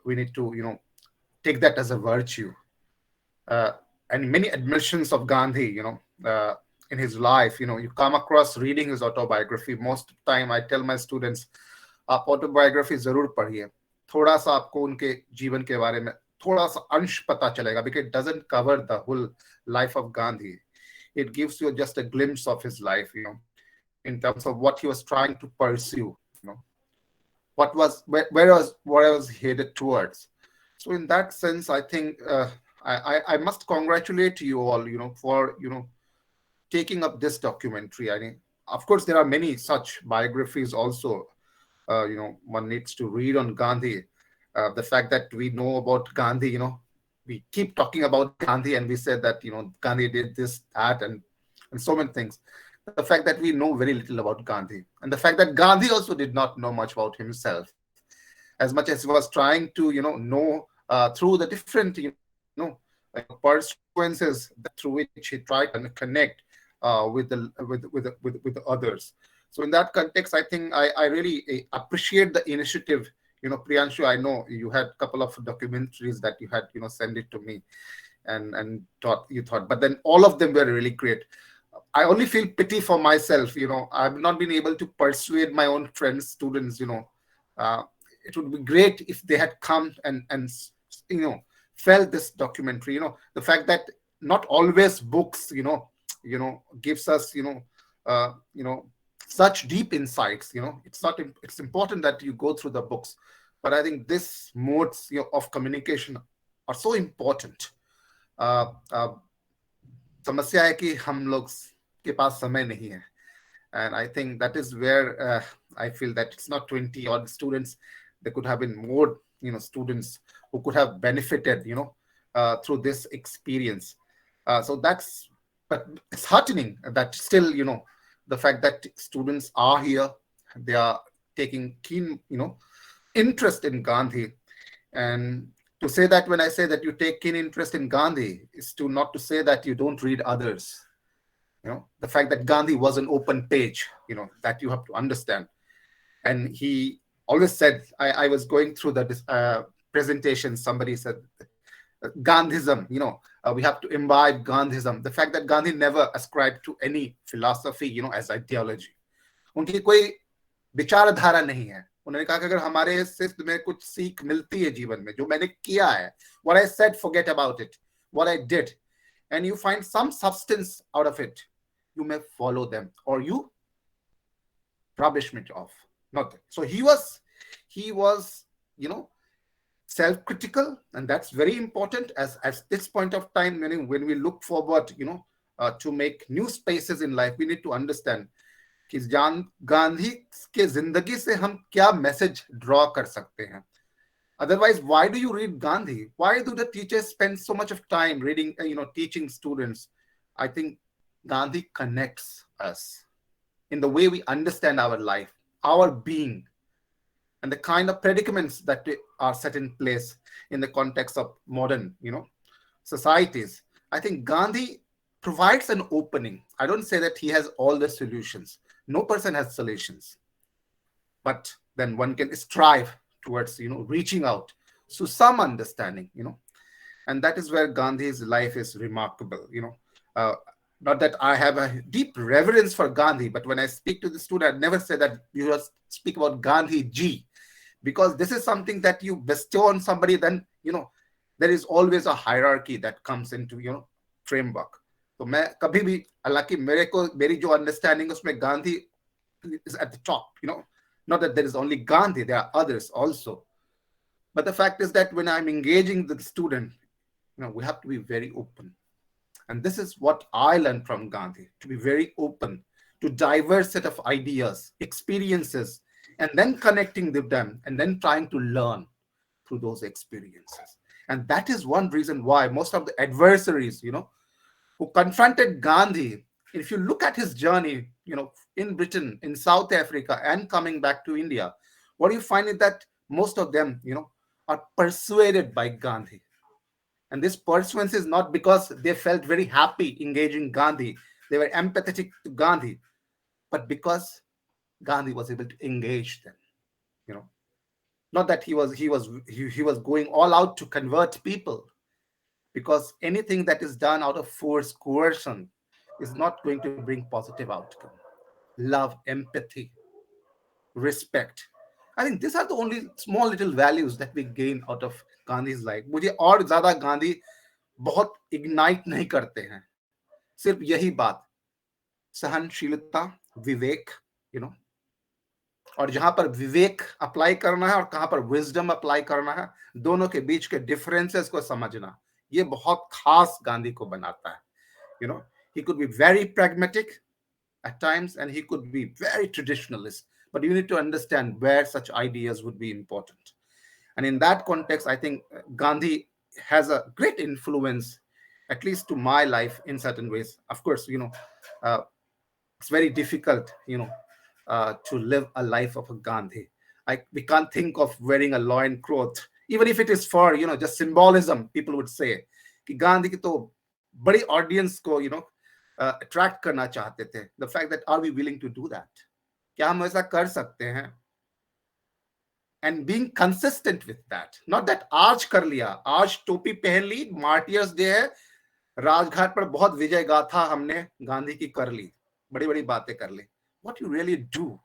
we need to take that as a virtue. And many admissions of Gandhi, in his life, you come across reading his autobiography. Most of the time, I tell my students, आप autobiography जरूर पढ़िए, थोड़ा सा आपको उनके जीवन के बारे में थोड़ा सा अंश पता चलेगा, because it doesn't cover the whole life of Gandhi. It gives you just a glimpse of his life, in terms of what he was trying to pursue, where I was headed towards. So in that sense, I think I must congratulate you all, for taking up this documentary. I mean, of course, there are many such biographies also. One needs to read on Gandhi. The fact that we know about Gandhi, we keep talking about Gandhi and we said that, Gandhi did this, that, and so many things. The fact that we know very little about Gandhi, and the fact that Gandhi also did not know much about himself, as much as he was trying to, know through the different, pursuances through which he tried to connect with the others. So in that context, I think I really appreciate the initiative. Priyanshu, I know you had a couple of documentaries that you had, send it to me, and thought, but then all of them were really great. I only feel pity for myself. I've not been able to persuade my own friends, students. It would be great if they had come and felt this documentary. The fact that not always books, gives us, such deep insights. It's important that you go through the books, but I think this modes of communication are so important. समस्या है कि हम लोग के पास समय नहीं है, and I think that is where I feel that it's not 20 odd students. There could have been more students who could have benefited through this experience. But it's heartening that still the fact that students are here, they are taking keen interest in Gandhi, and To say that when I say that you take keen interest in Gandhi is to not to say that you don't read others. The fact that Gandhi was an open page, that you have to understand. And he always said, I was going through the presentation, somebody said, Gandhism, we have to imbibe Gandhism. The fact that Gandhi never ascribed to any philosophy, as ideology. उनकी कोई विचारधारा नहीं है. उन्होंने कहा कि अगर हमारे से तुम्हें कुछ सीख मिलती है जीवन में, जो मैंने किया है, what I said, forget about it. What I did, and you find some substance out of it, you may follow them, or you rubbish it off. Not that. So he was, self-critical, and that's very important as this point of time when we look forward, to make new spaces in life. We need to understand कि गांधी के जिंदगी से हम क्या message draw कर सकते हैं. Otherwise, why do you read Gandhi? Why do the teachers spend so much of time reading, teaching students? I think Gandhi connects us in the way we understand our life, our being, and the kind of predicaments that are set in place in the context of modern, societies. I think Gandhi provides an opening. I don't say that he has all the solutions. No person has solutions. But then one can strive towards, reaching out to some understanding, and that is where Gandhi's life is remarkable, not that I have a deep reverence for Gandhi, but when I speak to the student, I never say that you just speak about Gandhi Ji, because this is something that you bestow on somebody, then, there is always a hierarchy that comes into, framework. So मैं कभी भी, हालांकि मेरी जो understanding उसमें Gandhi is at the top, not that there is only Gandhi, there are others also. But the fact is that when I'm engaging the student, we have to be very open. And this is what I learned from Gandhi, to be very open to diverse set of ideas, experiences, and then connecting with them and then trying to learn through those experiences. And that is one reason why most of the adversaries, who confronted Gandhi, if you look at his journey, in Britain, in South Africa, and coming back to India, what you find is that most of them, are persuaded by Gandhi. And this pursuance is not because they felt very happy engaging Gandhi, they were empathetic to Gandhi, but because Gandhi was able to engage them. Not that he was going all out to convert people, because anything that is done out of force, coercion, is not going to bring positive outcome. Love, empathy, respect. I think these are the only small little values that we gain out of Gandhi's life. मुझे और ज़्यादा गांधी बहुत ignite नहीं करते हैं. सिर्फ यही बात, सहनशीलता, विवेक, और जहां पर विवेक अप्लाई करना है और कहां पर विजडम अप्लाई करना है, दोनों के बीच के डिफरेंसेस को समझना, ये बहुत खास गांधी को बनाता है. He could be very pragmatic at times, and he could be very traditionalist. But you need to understand where such ideas would be important. And in that context, I think Gandhi has a great influence, at least to my life in certain ways. Of course, it's very difficult, to live a life of a Gandhi. We can't think of wearing a loin cloth, even if it is for, just symbolism. People would say, कि गांधी की तो बड़ी audience को, attract करना चाहते थे. The fact that, are we willing to do that? क्या हम ऐसा कर सकते हैं? And being consistent with that. Not that आज कर लिया, आज टोपी पहन ली, Martyr's Day है, राजघाट पर बहुत विजय गाथा हमने गांधी की कर ली, बड़ी बड़ी बातें कर ली. What you really do,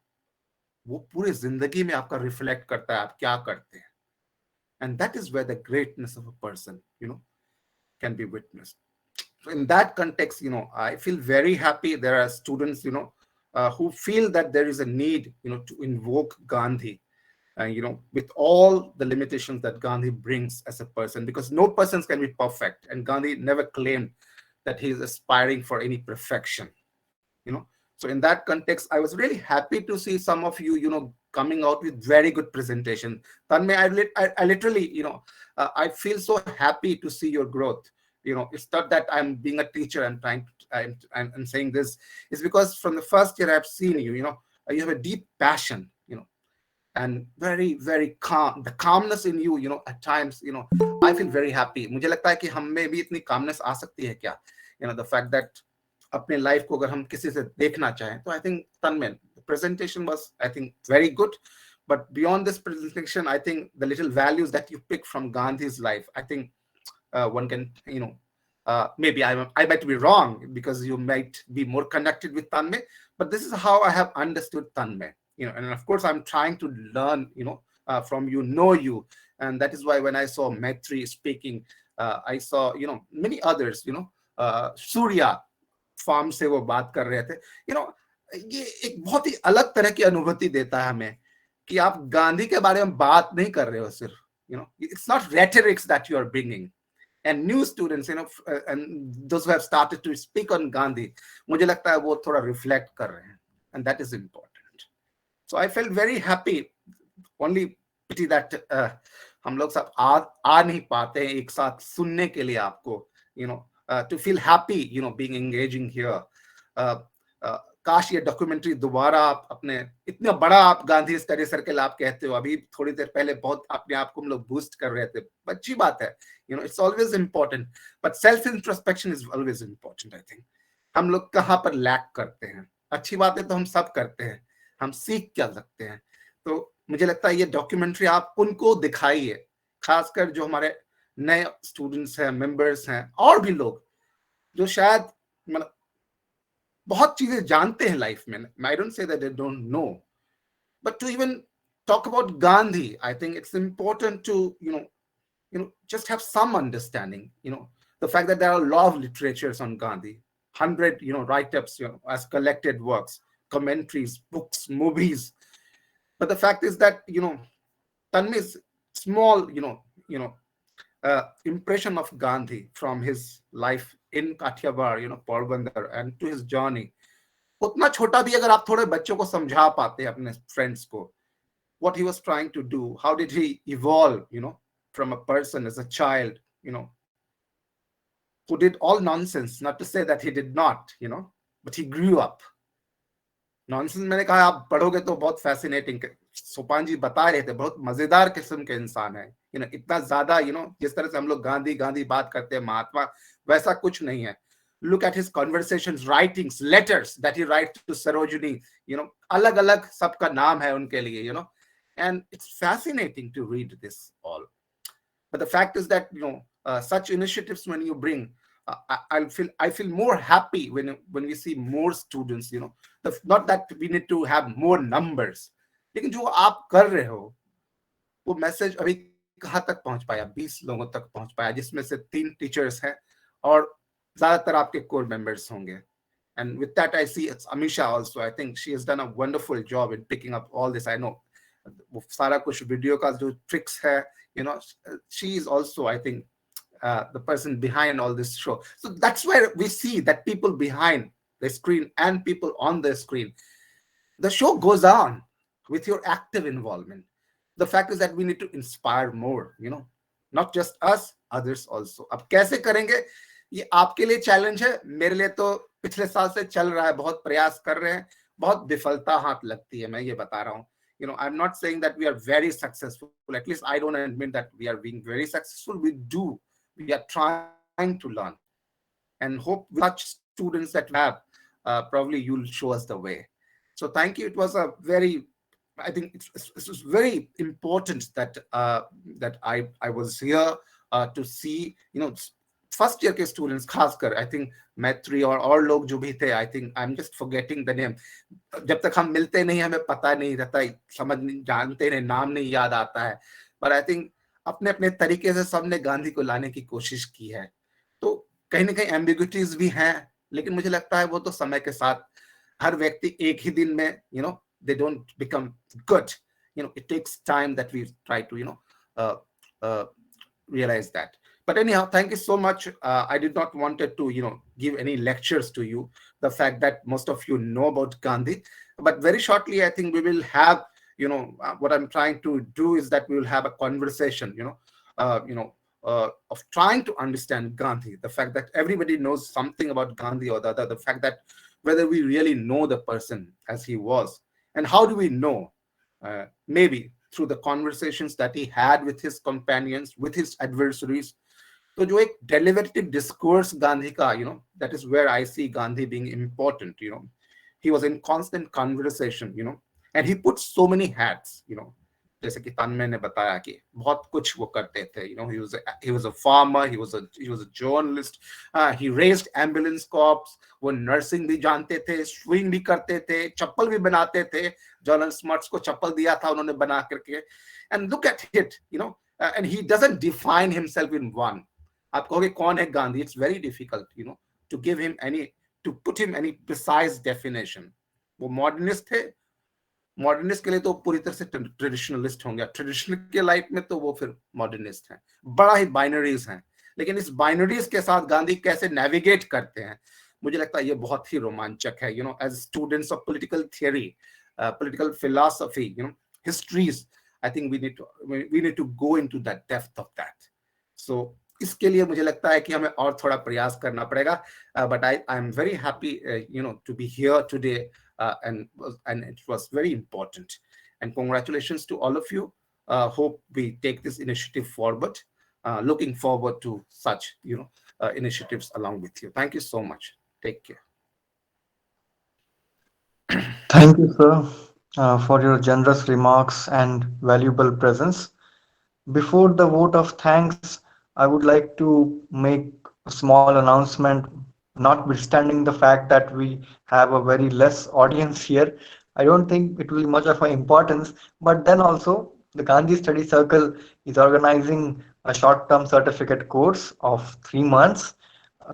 वो पूरे जिंदगी में आपका रिफ्लेक्ट करता है, आप क्या करते हैं. And that is where the greatness of a person, can be witnessed. So in that context, I feel very happy there are students, who feel that there is a need, to invoke Gandhi, with all the limitations that Gandhi brings as a person, because no person can be perfect. And Gandhi never claimed that he is aspiring for any perfection, So in that context, I was really happy to see some of you, coming out with very good presentation. Tanmay, I literally, I feel so happy to see your growth. It's not that I'm being a teacher and I'm saying this. It's because from the first year I've seen you, you have a deep passion, and very, very calm. The calmness in you, at times, I feel very happy. मुझे लगता है कि हम में भी इतनी calmness आ सकती है क्या? The fact that अपने life को अगर हम किसी से देखना चाहें, तो I think Tanmay, the presentation was, I think, very good. But beyond this presentation, I think the little values that you pick from Gandhi's life, I think one can, maybe I might be wrong because you might be more connected with Tanmay, but this is how I have understood Tanmay. And of course I'm trying to learn, from you, know you, and that is why when I saw Maitri speaking, I saw, many others, Surya farm से वो बात कर रहे थे, ये एक बहुत ही अलग तरह की अनुभूति देता है हमें कि आप गांधी के बारे में बात नहीं कर रहे हो सिर्फ, it's not rhetorics that you are bringing. And new students, and those who have started to speak on Gandhi, मुझे लगता है वो थोड़ा reflect कर रहे हैं, and that is important. So I felt very happy. Only pity that हम लोग सब आ नहीं पाते हैं एक साथ सुनने के लिए आपको, to feel happy, being engaging here. काश ये डॉक्यूमेंट्री दोबारा आप अपने इतना बड़ा आप गांधी स्टडी सर्कल आप कहते हो, अभी थोड़ी देर पहले बहुत अपने आप को हम लोग बूस्ट कर रहे थे, अच्छी बात है, it's always important, but self introspection is always important. I think हम लोग कहाँ पर लैक करते हैं, अच्छी बातें तो हम सब करते हैं, हम सीख क्या सकते हैं, तो मुझे लगता है ये डॉक्यूमेंट्री आप उनको दिखाइए, खासकर जो हमारे नए स्टूडेंट्स हैं, मेंबर्स हैं, और भी लोग जो शायद मतलब बहुत चीजें जानते हैं लाइफ में. I don't say that they don't know, but to even talk about Gandhi, I think it's important to just have some understanding. The fact that there are a lot of literatures on Gandhi, 100 write-ups as collected works, commentaries, books, movies. But the fact is that Tanmay's small impression of Gandhi from his life in Kathiawar, Porbandar, and to his journey, उतना छोटा भी अगर आप थोड़े बच्चों को समझा पाते हैं अपने friends को, what he was trying to do, how did he evolve, from a person as a child, who did all nonsense, not to say that he did not, but he grew up. Nonsense मैंने कहा आप पढ़ोगे तो बहुत fascinating, सोपान जी बता रहे थे, बहुत मजेदार किस्म के इंसान है, इतना ज्यादा, जिस तरह से हम लोग गांधी गांधी बात करते हैं, महात्मा, वैसा कुछ नहीं है. Look at his conversations, writings, letters that he writes to Sarojini, अलग अलग सबका नाम है उनके लिए, and it's fascinating to read this all. But the fact is that such initiatives when you bring, I feel more happy when we see more students, not that we need to have more numbers, लेकिन जो आप कर रहे हो वो message अभी कहाँ तक पहुंच पाया, 20 लोगों तक पहुंच पाया, जिसमें से 3 टीचर्स हैं और ज्यादातर आपके कोर मेंबर्स होंगे. And with that I see it's Amisha also. I think she has done a wonderful job in picking up all this. I know वो सारा कुछ वीडियो का जो ट्रिक्स है, she is also, I think, the person behind all this show. So that's where we see that people behind the screen and people on the screen, the show goes on with your active involvement. The fact is that we need to inspire more, not just us, others also. अब कैसे करेंगे ये आपके लिए challenge है, मेरे लिए तो पिछले साल से चल रहा है, बहुत प्रयास कर रहे हैं, बहुत विफलता हाथ लगती है, मैं ये बता रहा हूँ. I'm not saying that we are very successful, at least I don't admit that we are being very successful. We are trying to learn, and hope with such students that we have, probably you'll show us the way. So thank you. It was a very, I think it was very important that that I was here to see, first year के students खासकर, I think मैत्री और लोग जो भी थे, I think I am just forgetting the name, जब तक हम मिलते नहीं हमें पता नहीं रहता, समझ नहीं, जानते नहीं, नाम नहीं याद आता है, पर आई थिंक अपने अपने तरीके से सबने गांधी को लाने की कोशिश की है. तो कहीं ना कहीं एम्बिग्युइटीज भी हैं, लेकिन मुझे लगता है वो तो समय के साथ, हर व्यक्ति एक ही दिन में they don't become good. It takes time that we try to realize that. But anyhow, thank you so much. I did not wanted to give any lectures to you, the fact that most of you know about Gandhi, but very shortly I think we will have what I'm trying to do is that we will have a conversation of trying to understand Gandhi, the fact that everybody knows something about Gandhi or the other, the fact that whether we really know the person as he was, and how do we know maybe through the conversations that he had with his companions, with his adversaries. तो जो एक deliberative discourse Gandhi का, that is where I see Gandhi being important. He was in constant conversation, and he put so many hats. जैसे कि तन्मय ने बताया कि बहुत कुछ वो करते थे. He was a farmer, he was a journalist, he raised ambulance corps, वो नर्सिंग भी जानते थे, स्विंग भी करते थे, चप्पल भी बनाते थे. जॉर्नल स्मर्ट्स को चप्पल दिया था उन्होंने बना करके. And look at it, and he doesn't define himself in one. आप कहोगे कौन है Gandhi? It's very difficult, to give him to put him any precise definition. वो मॉडर्निस्ट थे. मॉडर्निस्ट के लिए तो पूरी तरह से ट्रेडिशनलिस्ट होंगे. ट्रेडिशनल के लाइफ में तो वो फिर मॉडर्निस्ट हैं. बड़ा ही बाइनरीज हैं. लेकिन इस बाइनरीज के साथ गांधी कैसे नेविगेट करते हैं, मुझे लगता है ये बहुत ही रोमांचक है. As students of political theory, political philosophy, histories, I think we need to go into that depth of that. So इसके लिए मुझे लगता है कि हमें और थोड़ा प्रयास करना पड़ेगा. But I am very happy, to be here today, and it was very important. And congratulations to all of you. Hope we take this initiative forward. Looking forward to such, initiatives along with you. Thank you so much. Take care. Thank you, sir, for your generous remarks and valuable presence. Before the vote of thanks, I would like to make a small announcement, notwithstanding the fact that we have a very less audience here. I don't think it will be much of an importance, but then also the Gandhi Study Circle is organizing a short-term certificate course of 3 months,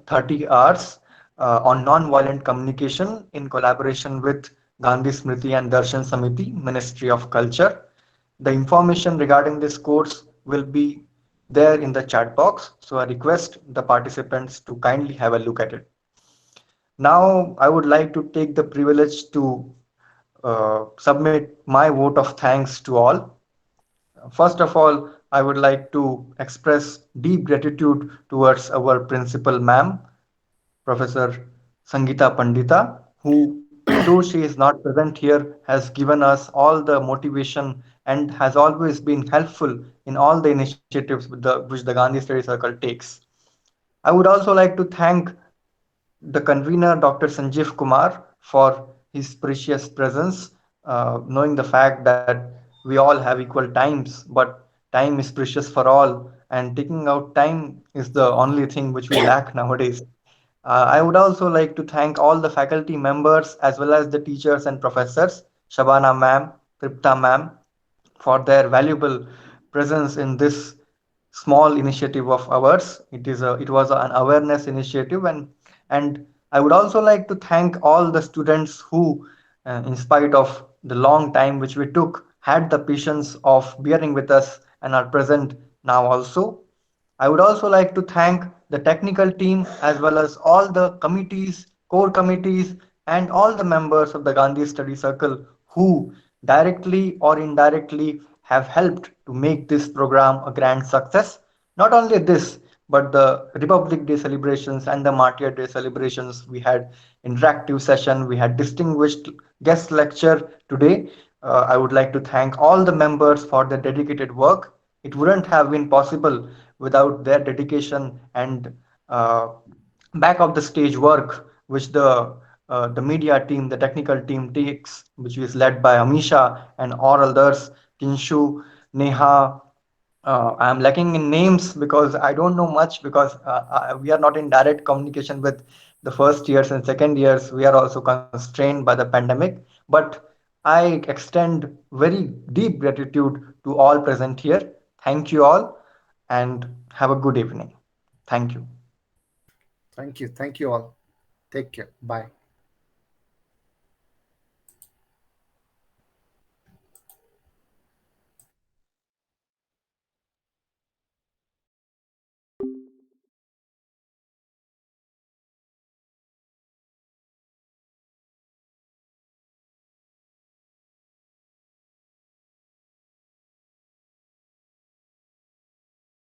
30 hours on non-violent communication in collaboration with Gandhi Smriti and Darshan Samiti, Ministry of Culture. The information regarding this course will be there in the chat box, so I request the participants to kindly have a look at it. Now, I would like to take the privilege to submit my vote of thanks to all. First of all, I would like to express deep gratitude towards our principal ma'am, Professor Sangeeta Pandita, who, though she is not present here, has given us all the motivation and has always been helpful in all the initiatives which the Gandhi Study Circle takes. I would also like to thank the convener, Dr. Sanjeev Kumar, for his precious presence, knowing the fact that we all have equal times, but time is precious for all, and taking out time is the only thing which we lack nowadays. I would also like to thank all the faculty members as well as the teachers and professors, Shabana ma'am, Tripta ma'am, for their valuable presence in this small initiative of ours. It was an awareness initiative, and I would also like to thank all the students who, in spite of the long time which we took, had the patience of bearing with us and are present now also. I would also like to thank the technical team as well as all the committees, core committees, and all the members of the Gandhi Study Circle who directly or indirectly have helped to make this program a grand success. Not only this, but the Republic Day celebrations and the Martyr Day celebrations. We had interactive session, we had distinguished guest lecture today. I would like to thank all the members for their dedicated work. It wouldn't have been possible without their dedication and uh, back of the stage work which the media team, the technical team takes, which is led by Amisha and all others, Kinshu, Neha. I'm lacking in names because I don't know much because we are not in direct communication with the first years and second years. We are also constrained by the pandemic. But I extend very deep gratitude to all present here. Thank you all and have a good evening. Thank you. Thank you. Thank you all. Take care. Bye.